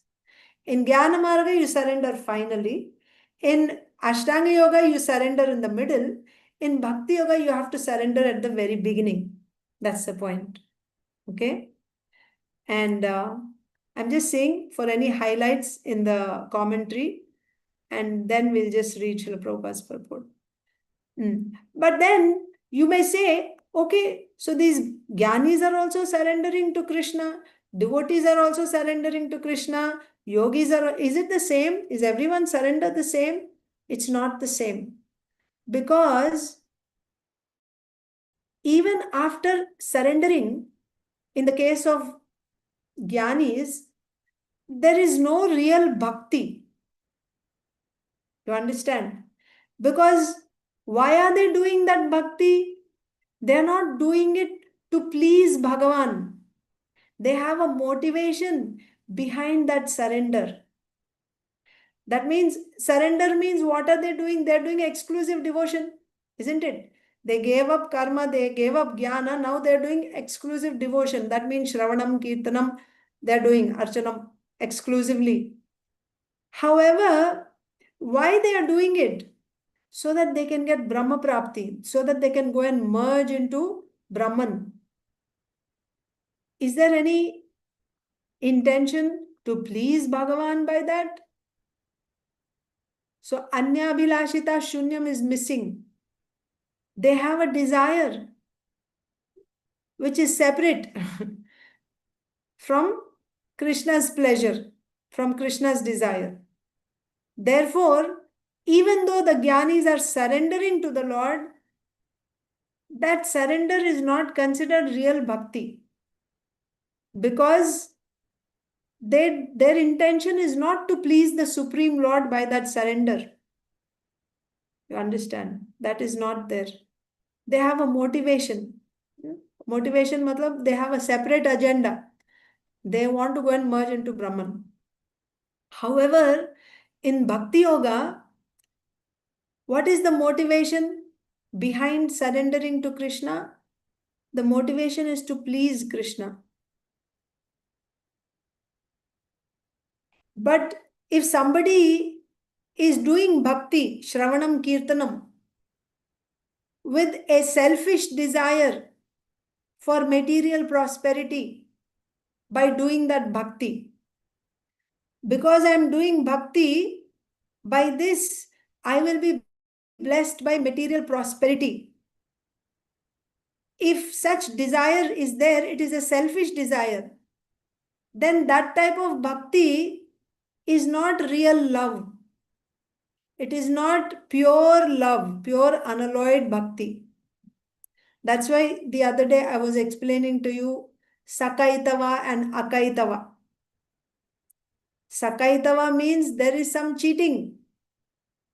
In Jnana Marga, you surrender finally. In Ashtanga Yoga, you surrender in the middle. In Bhakti Yoga, you have to surrender at the very beginning. That's the point. Okay? And I'm just saying for any highlights in the commentary, and then we'll just read Srila Prabhupada's purport. But then you may say, okay, so these Jnanis are also surrendering to Krishna, devotees are also surrendering to Krishna, yogis are, is it the same? Is everyone surrender the same? It's not the same. Because even after surrendering, in the case of Jnanis, there is no real bhakti. You understand? Because why are they doing that bhakti? They're not doing it to please Bhagavan. They have a motivation behind that surrender. That means, surrender means what are they doing? They're doing exclusive devotion, isn't it? They gave up karma, they gave up jnana, now they're doing exclusive devotion. That means Shravanam, Kirtanam, they're doing Archanam exclusively. However, why they are doing it? So that they can get Brahma Prapti, so that they can go and merge into Brahman. Is there any intention to please Bhagavan by that? So Anya Abhilashita Shunyam is missing. They have a desire which is separate from Krishna's pleasure, from Krishna's desire. Therefore, even though the Jnanis are surrendering to the Lord, that surrender is not considered real bhakti. Because their intention is not to please the Supreme Lord by that surrender. You understand? That is not there. They have a motivation. Motivation matlab they have a separate agenda. They want to go and merge into Brahman. However, in Bhakti Yoga, what is the motivation behind surrendering to Krishna? The motivation is to please Krishna. But if somebody is doing bhakti, shravanam, kirtanam, with a selfish desire for material prosperity by doing that bhakti, because I am doing bhakti, by this I will be blessed by material prosperity. If such desire is there, it is a selfish desire, then that type of bhakti is not real love. It is not pure love, pure unalloyed bhakti. That's why the other day I was explaining to you Sakaitava and Akaitava. Sakaitava means there is some cheating,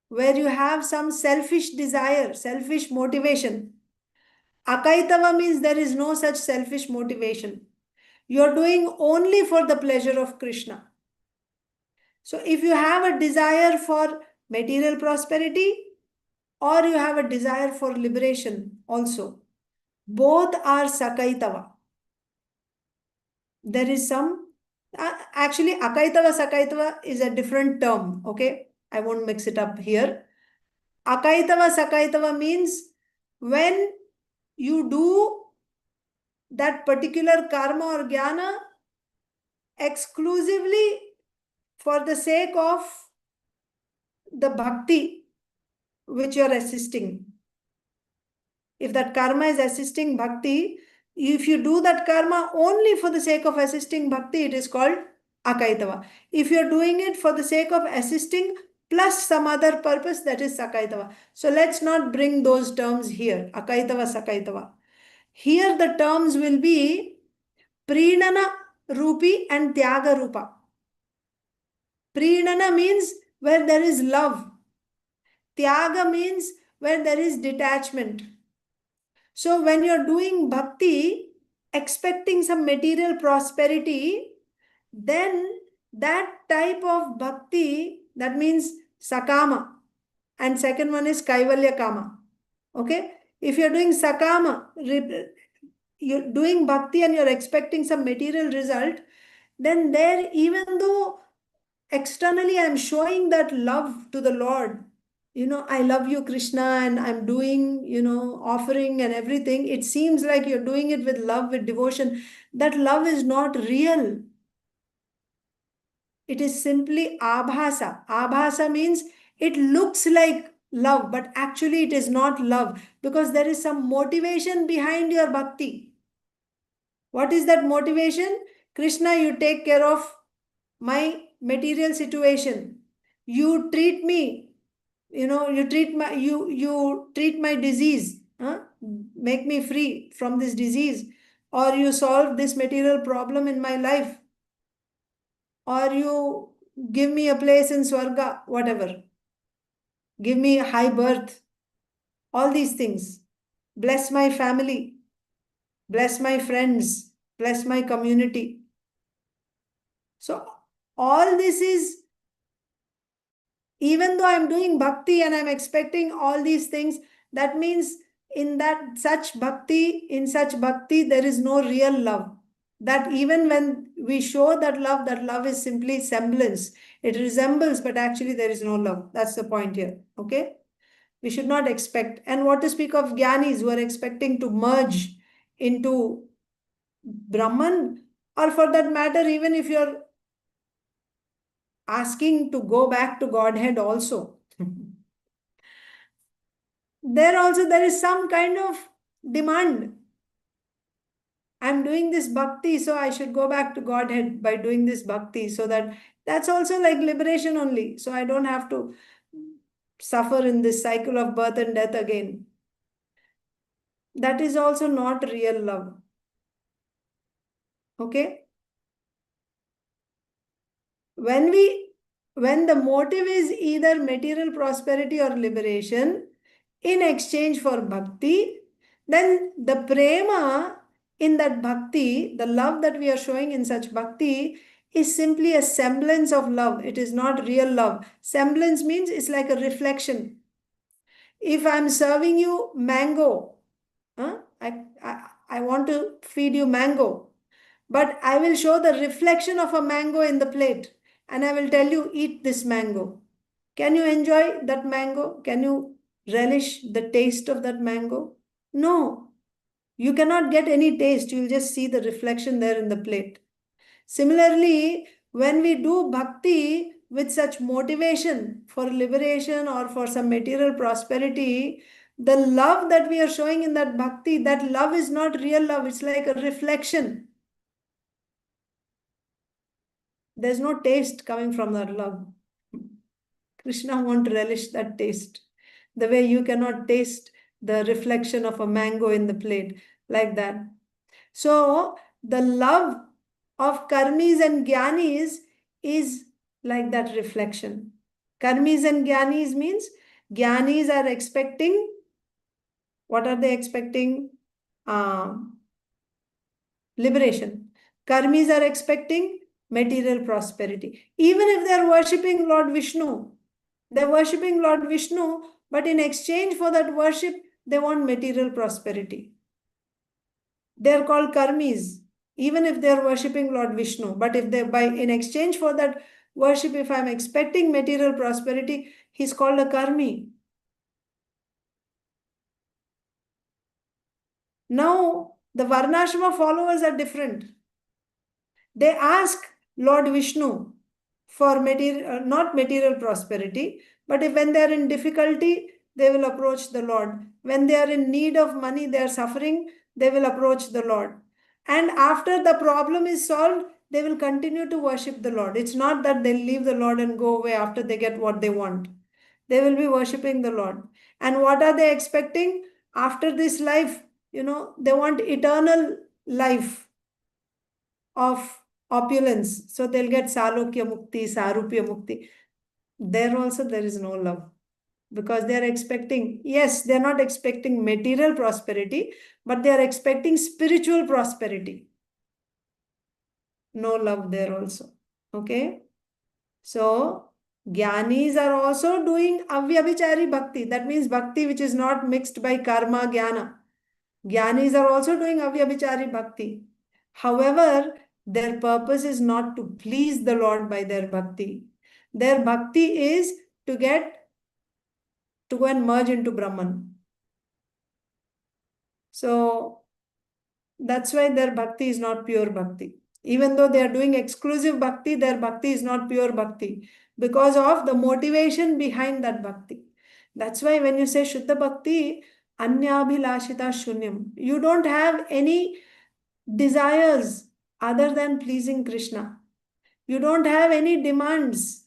where you have some selfish desire, selfish motivation. Akaitava means there is no such selfish motivation. You're doing only for the pleasure of Krishna. So if you have a desire for material prosperity, or you have a desire for liberation also, both are Sakaitava. There is some, actually Akaitava, Sakaitava is a different term, okay? I won't mix it up here. Akaitava, Sakaitava means when you do that particular karma or jnana exclusively for the sake of the bhakti which you are assisting. If that karma is assisting bhakti, if you do that karma only for the sake of assisting bhakti, it is called Akaitava. If you are doing it for the sake of assisting plus some other purpose, that is Sakaitava. So let's not bring those terms here, Akaitava, Sakaitava. Here the terms will be Prinana Rupi and Tyaga Rupa. Prinana means where there is love. Tyaga means where there is detachment. So when you're doing bhakti, expecting some material prosperity, then that type of bhakti, that means sakama, and second one is kaivalya kama. Okay? If you're doing sakama, you're doing bhakti and you're expecting some material result, then there, even though externally I'm showing that love to the Lord, I love you, Krishna, and I'm doing, offering and everything, it seems like you're doing it with love, with devotion. That love is not real. It is simply abhasa. Abhasa means it looks like love, but actually it is not love, because there is some motivation behind your bhakti. What is that motivation? Krishna, you take care of my material situation. You treat me, you treat my disease, make me free from this disease, or you solve this material problem in my life, or you give me a place in Swarga, whatever. Give me a high birth. All these things. Bless my family. Bless my friends. Bless my community. So all this is, even though I'm doing bhakti and I'm expecting all these things, that means in such bhakti, there is no real love. That even when we show that love is simply semblance. It resembles, but actually there is no love. That's the point here. Okay? We should not expect. And what to speak of jnanis who are expecting to merge into Brahman, or for that matter, even if you're asking to go back to Godhead also. There is some kind of demand. I'm doing this bhakti, so I should go back to Godhead by doing this bhakti, so that's also like liberation only. So I don't have to suffer in this cycle of birth and death again. That is also not real love. Okay? When the motive is either material prosperity or liberation in exchange for bhakti, then the prema in that bhakti, the love that we are showing in such bhakti, is simply a semblance of love. It is not real love. Semblance means it's like a reflection. If I'm serving you mango, I want to feed you mango, but I will show the reflection of a mango in the plate. and I will tell you, eat this mango. Can you enjoy that mango? Can you relish the taste of that mango? No. You cannot get any taste. You'll just see the reflection there in the plate. Similarly, when we do bhakti with such motivation for liberation or for some material prosperity, the love that we are showing in that bhakti, that love is not real love. It's like a reflection. There's no taste coming from that love. Krishna won't relish that taste. The way you cannot taste the reflection of a mango in the plate, like that. So the love of karmis and jnanis is like that reflection. Karmis and jnanis means jnanis are expecting, what are they expecting? Liberation. Karmis are expecting material prosperity. Even if they are worshipping Lord Vishnu, they're worshipping Lord Vishnu, but in exchange for that worship, they want material prosperity. They're called karmis, even if they're worshipping Lord Vishnu. But if they in exchange for that worship, if I'm expecting material prosperity, he's called a karmi. Now, the Varnashrama followers are different. They ask Lord Vishnu for material, not material prosperity, but if when they are in difficulty, they will approach the Lord. When they are in need of money, they are suffering, they will approach the Lord. And after the problem is solved, they will continue to worship the Lord. It's not that they'll leave the Lord and go away after they get what they want. They will be worshipping the Lord. And what are they expecting? After this life, they want eternal life of opulence. So they'll get salokya mukti, sarupya mukti. There also there is no love. Because they are expecting, yes, they are not expecting material prosperity, but they are expecting spiritual prosperity. No love there also. Okay? So, jnanis are also doing avyabhichari bhakti. That means bhakti which is not mixed by karma, jnana. Jnanis are also doing avyabhichari bhakti. However, their purpose is not to please the Lord by their bhakti. Their bhakti is to go and merge into Brahman. So that's why their bhakti is not pure bhakti. Even though they are doing exclusive bhakti, their bhakti is not pure bhakti because of the motivation behind that bhakti. That's why when you say Shuddha Bhakti, Anyabhilashita Shunyam, you don't have any desires other than pleasing Krishna. You don't have any demands.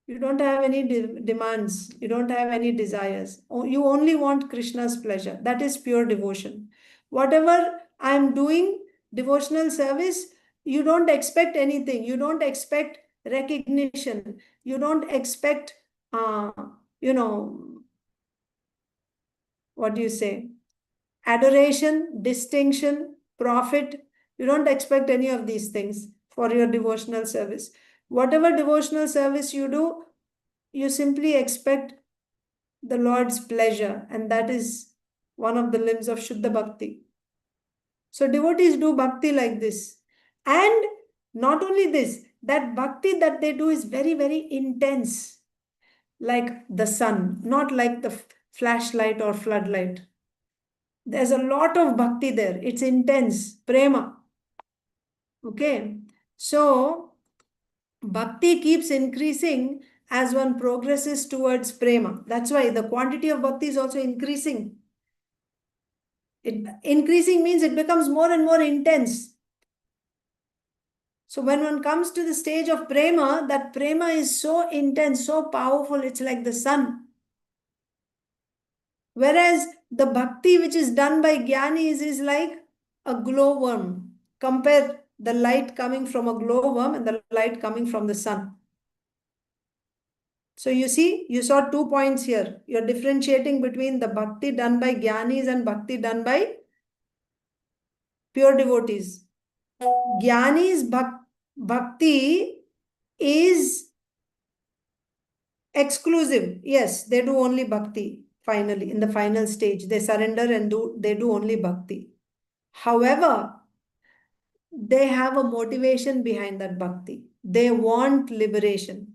You don't have any demands. You don't have any desires. You only want Krishna's pleasure. That is pure devotion. Whatever I am doing, devotional service, you don't expect anything. You don't expect recognition. You don't expect, what do you say? Adoration, distinction, profit. You don't expect any of these things for your devotional service. Whatever devotional service you do, you simply expect the Lord's pleasure, and that is one of the limbs of Shuddha Bhakti. So devotees do bhakti like this. And not only this, that bhakti that they do is very, very intense, like the sun, not like the flashlight or floodlight. There's a lot of bhakti there. It's intense, prema. Okay. So bhakti keeps increasing as one progresses towards prema. That's why the quantity of bhakti is also increasing. Increasing means it becomes more and more intense. So when one comes to the stage of prema, that prema is so intense, so powerful, it's like the sun. Whereas the bhakti which is done by jnanis is like a glowworm. Compare the light coming from a glowworm and the light coming from the sun. So you see, you saw 2 points here. You're differentiating between the bhakti done by jnanis and bhakti done by pure devotees. Jnanis bhakti is exclusive. Yes, they do only bhakti finally. In the final stage, they surrender and they do only bhakti. However, they have a motivation behind that bhakti. They want liberation.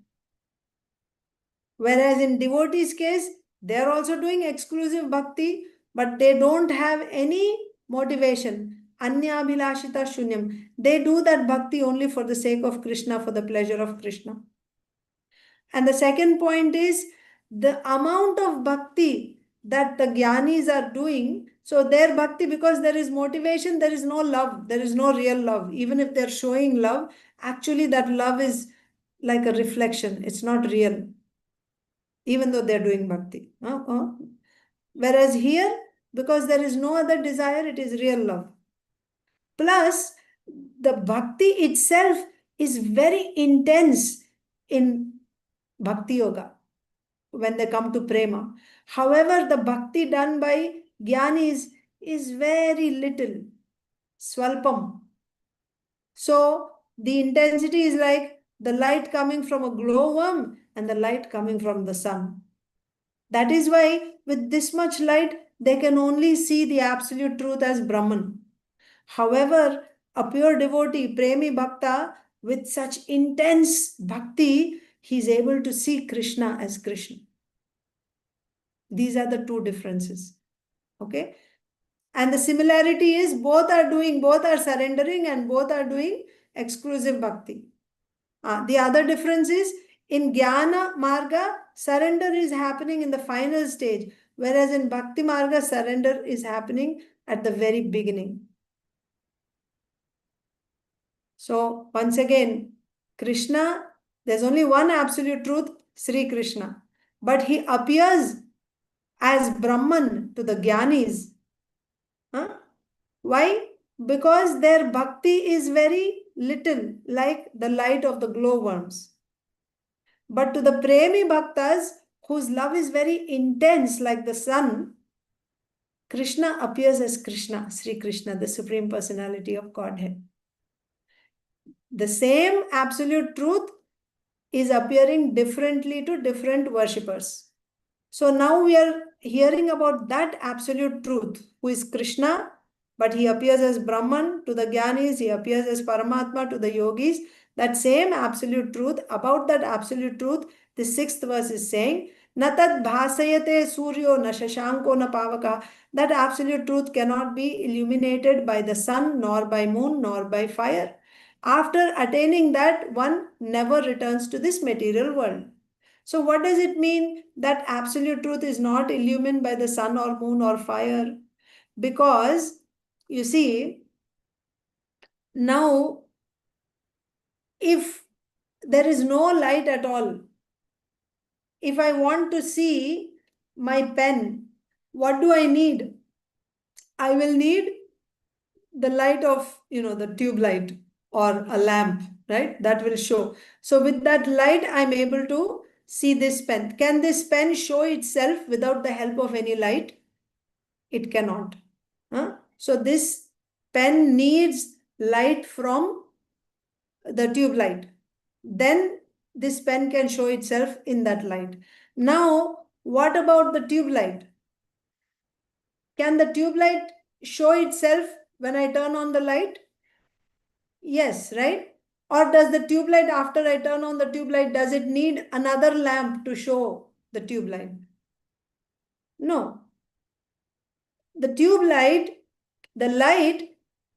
Whereas in devotees' case, they are also doing exclusive bhakti, but they don't have any motivation. Anyabhilashita shunyam. They do that bhakti only for the sake of Krishna, for the pleasure of Krishna. And the second point is the amount of bhakti that the jnanis are doing. So their bhakti, because there is motivation, there is no love, there is no real love. Even if they're showing love, actually that love is like a reflection. It's not real, even though they're doing bhakti. Whereas here, because there is no other desire, it is real love. Plus, the bhakti itself is very intense in bhakti yoga when they come to prema. However, the bhakti done by jnanis is very little, swalpam. So the intensity is like the light coming from a glowworm and the light coming from the sun. That is why with this much light, they can only see the absolute truth as Brahman. However, a pure devotee, premi bhakta, with such intense bhakti, he is able to see Krishna as Krishna. These are the two differences. Okay. And the similarity is both are surrendering and both are doing exclusive bhakti. The other difference is in Jnana Marga, surrender is happening in the final stage, whereas in Bhakti Marga, surrender is happening at the very beginning. So once again, Krishna, there's only one absolute truth, Śrī Kṛṣṇa. But he appears as Brahman to the Jnanis. Why? Because their bhakti is very little, like the light of the glowworms. But to the premi bhaktas, whose love is very intense, like the sun, Krishna appears as Krishna, Śrī Kṛṣṇa, the Supreme Personality of Godhead. The same absolute truth is appearing differently to different worshippers. So now we are hearing about that absolute truth, who is Krishna, but he appears as Brahman to the Jnanis, he appears as Paramatma to the yogis. That same absolute truth, about that absolute truth, the 6th verse is saying, Natad bhasayate suryo na shashanko na pavaka. That absolute truth cannot be illuminated by the sun, nor by moon, nor by fire. After attaining that, one never returns to this material world. So what does it mean that absolute truth is not illumined by the sun or moon or fire? Because, you see, now, if there is no light at all, if I want to see my pen, what do I need? I will need the light of, the tube light or a lamp, right? That will show. So with that light, I'm able to see this pen. Can this pen show itself without the help of any light? It cannot. So this pen needs light from the tube light. Then this pen can show itself in that light. Now, what about the tube light? Can the tube light show itself when I turn on the light? Yes, right? Or does the tube light, after I turn on the tube light, does it need another lamp to show the tube light? No. The tube light, the light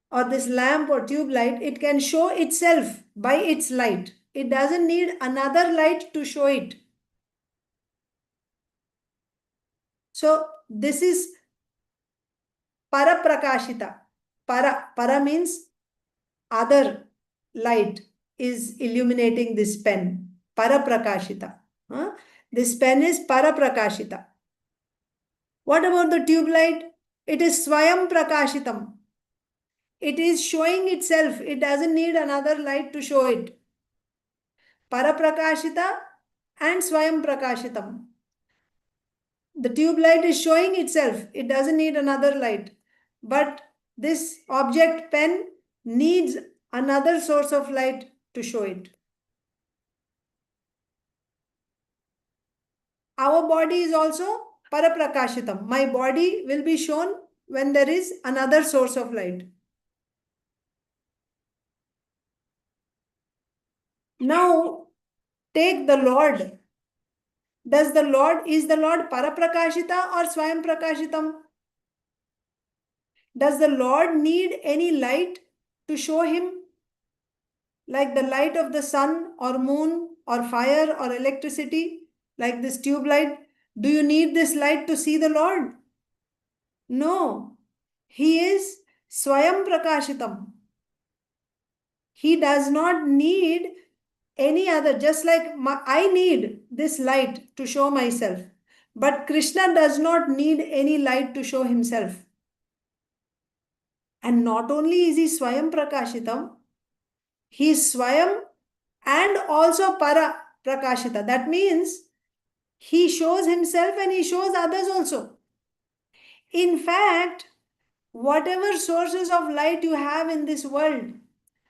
or this lamp or tube light, it can show itself by its light. It doesn't need another light to show it. So this is paraprakashita. Para means other light is illuminating this pen. Paraprakashita. This pen is paraprakashita. What about the tube light? It is swayam prakashitam. It is showing itself. It doesn't need another light to show it. Paraprakashita and swayam prakashitam. The tube light is showing itself. It doesn't need another light. But this object pen needs another source of light to show it. Our body is also paraprakashitam. My body will be shown when there is another source of light. Now, take the Lord. Is the Lord paraprakashita or swayam prakashitam? Does the Lord need any light to show him? Like the light of the sun or moon or fire or electricity, like this tube light. Do you need this light to see the Lord? No. He is swayam prakashitam. He does not need any other, just like I need this light to show myself. But Krishna does not need any light to show himself. And not only is he swayam prakashitam, he is swayam and also para prakashita. That means he shows himself and he shows others also. In fact, whatever sources of light you have in this world,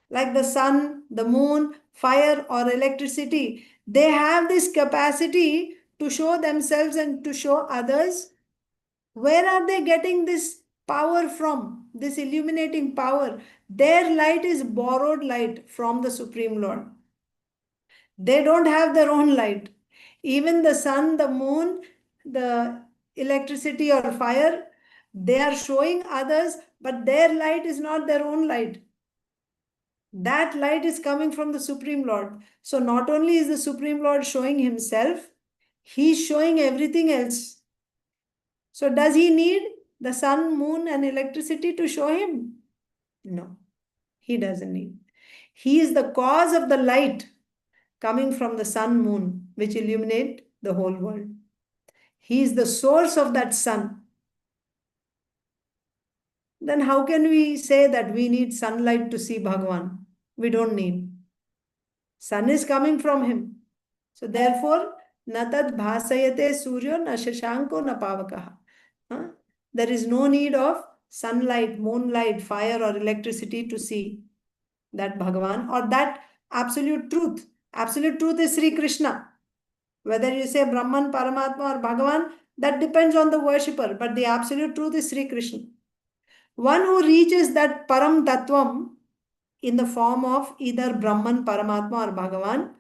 like the sun, the moon, fire or electricity, they have this capacity to show themselves and to show others. Where are they getting this power from? This illuminating power. Their light is borrowed light from the Supreme Lord. They don't have their own light. Even the sun, the moon, the electricity or fire, they are showing others, but their light is not their own light. That light is coming from the Supreme Lord. So not only is the Supreme Lord showing himself, he's showing everything else. So does he need the sun, moon, and electricity to show him? No, he doesn't need. He is the cause of the light coming from the sun, moon, which illuminate the whole world. He is the source of that sun. Then how can we say that we need sunlight to see Bhagavan? We don't need. Sun is coming from him. So therefore, natad bhasayate suryo na shashanko na pavakaha. There is no need of sunlight, moonlight, fire or electricity to see that Bhagavan or that absolute truth. Absolute truth is Śrī Kṛṣṇa. Whether you say Brahman, Paramatma or Bhagavan, that depends on the worshipper. But the absolute truth is Śrī Kṛṣṇa. One who reaches that Param Tattvam in the form of either Brahman, Paramatma or Bhagavan,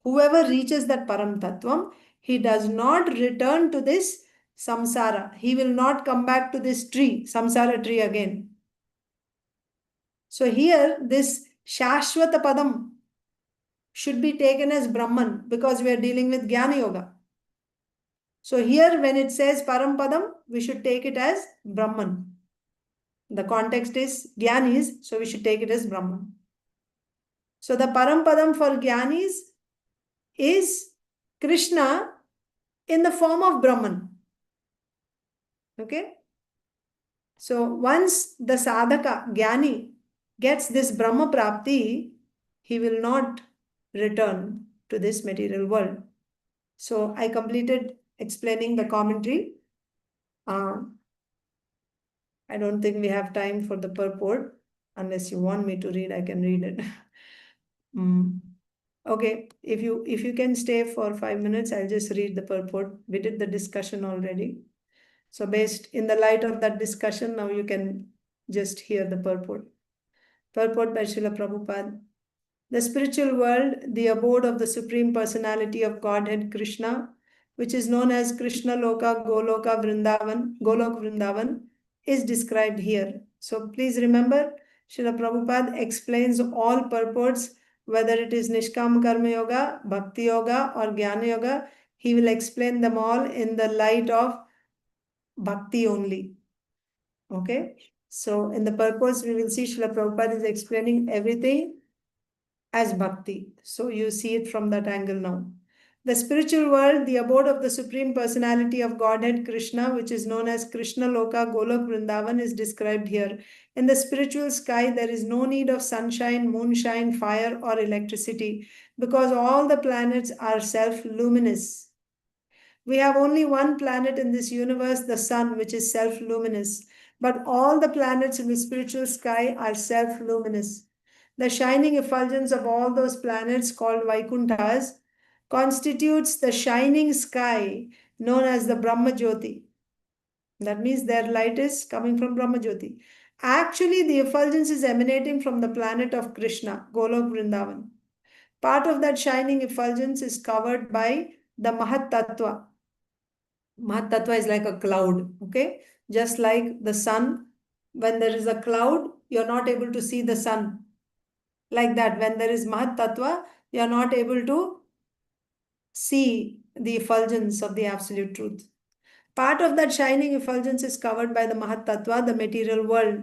whoever reaches that Param Tattvam, he does not return to this samsara. He will not come back to this tree, samsara tree again. So here, this Shashvata Padam should be taken as Brahman because we are dealing with Jnana Yoga. So here, when it says Param Padam, we should take it as Brahman. The context is Jnanis, so we should take it as Brahman. So the Param Padam for Jnanis is Krishna in the form of Brahman. Okay? So once the sadhaka, Jnani, gets this Brahma Prapti, he will not return to this material world. So I completed explaining the commentary. I don't think we have time for the purport. Unless you want me to read, I can read it. Okay, if you can stay for 5 minutes, I'll just read the purport. We did the discussion already. So based in the light of that discussion, now you can just hear the purport. Purport by Srila Prabhupada. The spiritual world, the abode of the Supreme Personality of Godhead, Krishna, which is known as Krishna Loka, Goloka Vrindavan, Golok Vrindavan, is described here. So please remember, Srila Prabhupada explains all purports, whether it is Nishkam Karma Yoga, Bhakti Yoga or Jnana Yoga, he will explain them all in the light of Bhakti only. Okay? So in the purports, we will see Srila Prabhupada is explaining everything as Bhakti. So you see it from that angle now. The spiritual world, the abode of the Supreme Personality of Godhead, Krishna, which is known as Krishna Loka, Golok Vrindavan, is described here. In the spiritual sky, there is no need of sunshine, moonshine, fire, or electricity, because all the planets are self-luminous. We have only one planet in this universe, the sun, which is self-luminous. But all the planets in the spiritual sky are self-luminous. The shining effulgence of all those planets called Vaikunthas constitutes the shining sky known as the Brahma Jyoti. That means their light is coming from Brahma Jyoti. Actually, the effulgence is emanating from the planet of Krishna, Golok Vrindavan. Part of that shining effulgence is covered by the Mahat Tattva. Mahat Tattva is like a cloud, okay? Just like the sun, when there is a cloud, you're not able to see the sun. Like that, when there is Mahat Tattva, you're not able to see the effulgence of the absolute truth. Part of that shining effulgence is covered by the Mahat Tattva, the material world.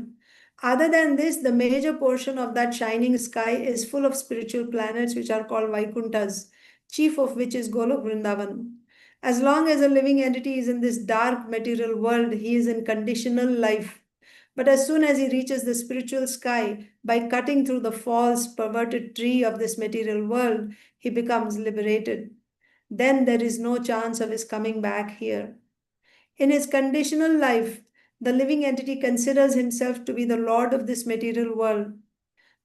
Other than this, the major portion of that shining sky is full of spiritual planets which are called Vaikunthas, chief of which is Golok Vrindavan. As long as a living entity is in this dark material world, he is in conditional life. But as soon as he reaches the spiritual sky, by cutting through the false, perverted tree of this material world, he becomes liberated. Then there is no chance of his coming back here. In his conditional life, the living entity considers himself to be the lord of this material world.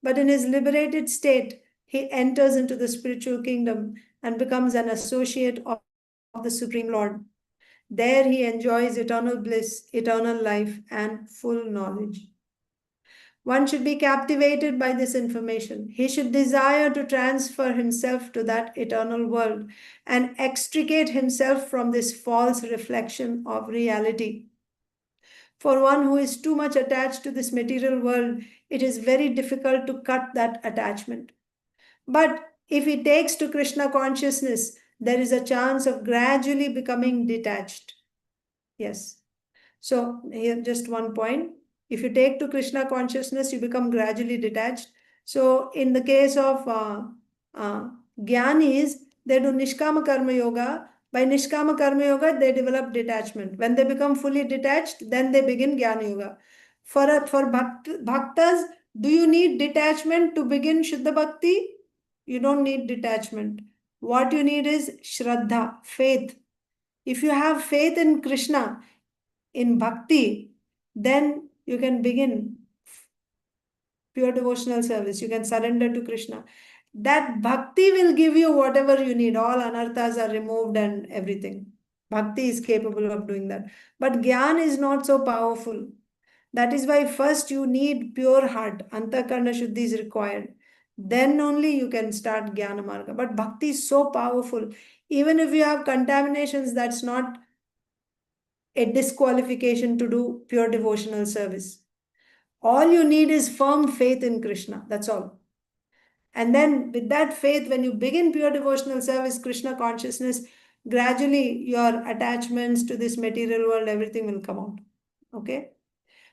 But in his liberated state, he enters into the spiritual kingdom and becomes an associate of the Supreme Lord. There he enjoys eternal bliss, eternal life, and full knowledge. One should be captivated by this information. He should desire to transfer himself to that eternal world and extricate himself from this false reflection of reality. For one who is too much attached to this material world, it is very difficult to cut that attachment. But if he takes to Krishna consciousness, there is a chance of gradually becoming detached. Yes. So here just one point. If you take to Krishna consciousness, you become gradually detached. So in the case of Jnanis, they do Nishkama Karma Yoga. By Nishkama Karma Yoga, they develop detachment. When they become fully detached, then they begin Jnana Yoga. For Bhaktas, do you need detachment to begin Shuddha Bhakti? You don't need detachment. What you need is Shraddha, faith. If you have faith in Krishna, in Bhakti, then you can begin pure devotional service. You can surrender to Krishna. That Bhakti will give you whatever you need. All anarthas are removed and everything. Bhakti is capable of doing that. But Gyan is not so powerful. That is why first you need pure heart. Antakarna Shuddhi is required. Then only you can start Jnana Marga. But Bhakti is so powerful. Even if you have contaminations, that's not a disqualification to do pure devotional service. All you need is firm faith in Krishna. That's all. And then with that faith, when you begin pure devotional service, Krishna consciousness, gradually your attachments to this material world, everything will come out. Okay?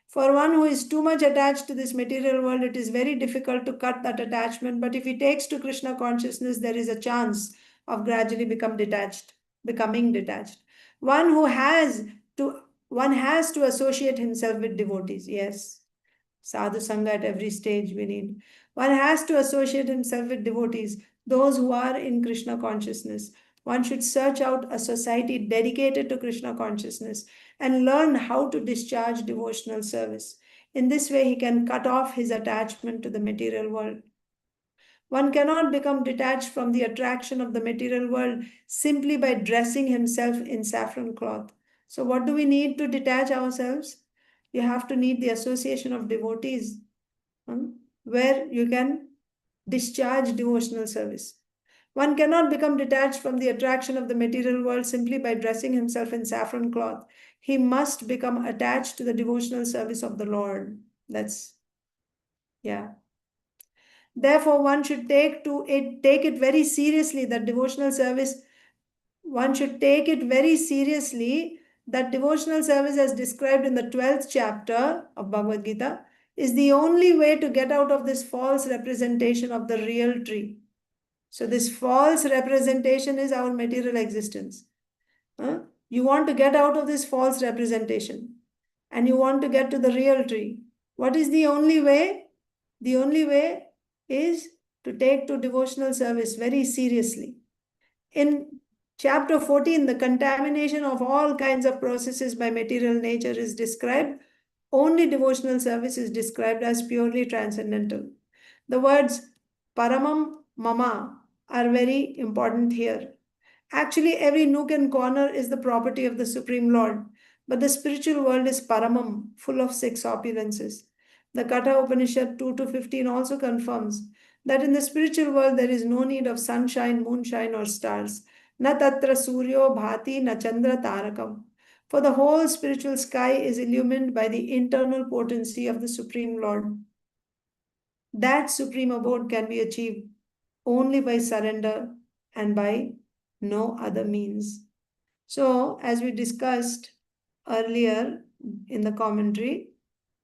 For one who is too much attached to this material world, it is very difficult to cut that attachment. But if he takes to Krishna consciousness, there is a chance of gradually becoming detached. One has to associate himself with devotees. Yes. Sadhu Sangha at every stage we need. One has to associate himself with devotees, those who are in Krishna consciousness. One should search out a society dedicated to Krishna consciousness and learn how to discharge devotional service. In this way, he can cut off his attachment to the material world. One cannot become detached from the attraction of the material world simply by dressing himself in saffron cloth. So what do we need to detach ourselves? You have to need the association of devotees, where you can discharge devotional service. One cannot become detached from the attraction of the material world simply by dressing himself in saffron cloth. He must become attached to the devotional service of the Lord. Therefore, one should take it very seriously that devotional service. One should take it very seriously that devotional service, as described in the 12th chapter of Bhagavad Gita, is the only way to get out of this false representation of the real tree. So this false representation is our material existence. You want to get out of this false representation and you want to get to the real tree. What is the only way? The only way is to take to devotional service very seriously. In Chapter 14, the contamination of all kinds of processes by material nature is described. Only devotional service is described as purely transcendental. The words paramam mama are very important here. Actually, every nook and corner is the property of the Supreme Lord, but the spiritual world is paramam, full of 6 opulences. The Katha Upanishad 2-15 also confirms that in the spiritual world there is no need of sunshine, moonshine, or stars. Na tatra suryo bhati na chandra tarakam. For the whole spiritual sky is illumined by the internal potency of the Supreme Lord. That supreme abode can be achieved only by surrender and by no other means. So, as we discussed earlier in the commentary,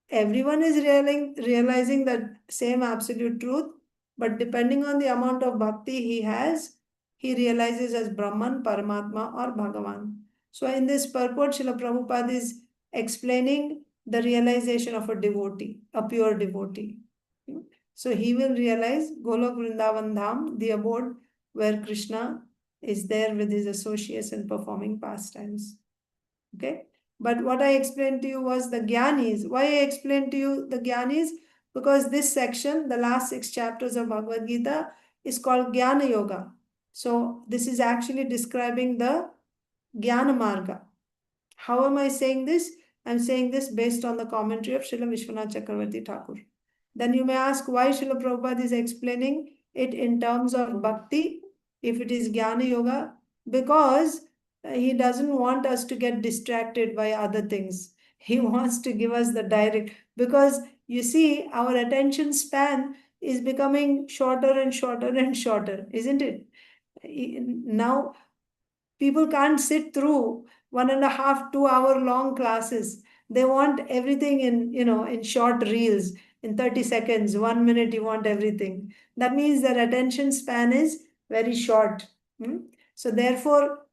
everyone is realizing that same absolute truth, but depending on the amount of bhakti he has, he realizes as Brahman, Paramatma, or Bhagavan. So, in this purport, Srila Prabhupada is explaining the realization of a devotee, a pure devotee. So, he will realize Golok Vrindavan Dham, the abode where Krishna is there with his associates and performing pastimes. Okay? But what I explained to you was the Gyanis. Why I explained to you the Gyanis? Because this section, the last 6 chapters of Bhagavad Gita, is called Jnana Yoga. So this is actually describing the Jnana Marga. How am I saying this? I'm saying this based on the commentary of Srila Vishwanath Chakravarti Thakur. Then you may ask why Srila Prabhupada is explaining it in terms of bhakti, if it is Jnana Yoga, because he doesn't want us to get distracted by other things. He wants to give us the direct, because you see, our attention span is becoming shorter and shorter and shorter, isn't it? Now, people can't sit through 1.5 to 2 hour long classes. They want everything in short reels, in 30 seconds, 1 minute, you want everything. That means their attention span is very short. So therefore,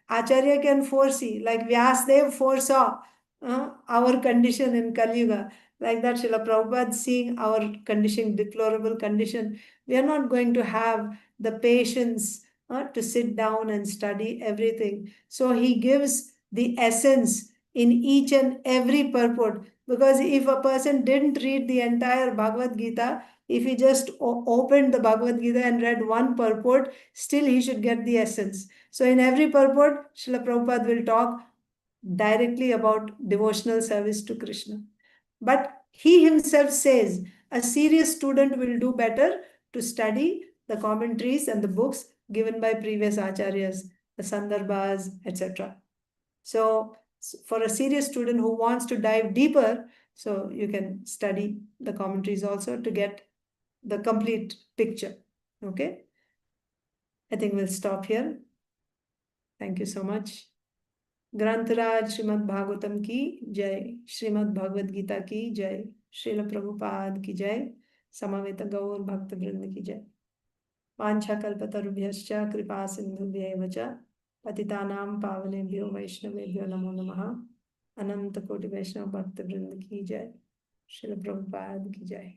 Acharya can foresee, like Vyasdev foresaw our condition in Kali Yuga. Like that, Srila Prabhupada seeing our condition, deplorable condition, we are not going to have the patience to sit down and study everything. So he gives the essence in each and every purport. Because if a person didn't read the entire Bhagavad Gita, if he just opened the Bhagavad Gita and read one purport, still he should get the essence. So in every purport, Srila Prabhupada will talk directly about devotional service to Krishna. But he himself says a serious student will do better to study the commentaries and the books given by previous acharyas, the sandarbhas, etc. So for a serious student who wants to dive deeper, so you can study the commentaries also to get the complete picture. Okay? I think we'll stop here. Thank you so much. ग्रंथराज Shrimad Bhagavatam की जय, श्रीमद् भगवद गीता की जय, श्रील प्रभुपाद की जय, समवेत गौर भक्त वृंद की जय। वाञ्छाकल्पतरुभ्यश्च कृपा सिन्धुभ्यैव च पतितानां पावनेभ्यो वैष्णवेभ्यो नमो नमः। अनंत कोटि वैष्णव भक्त वृंद की जय, श्रील प्रभुपाद की जय।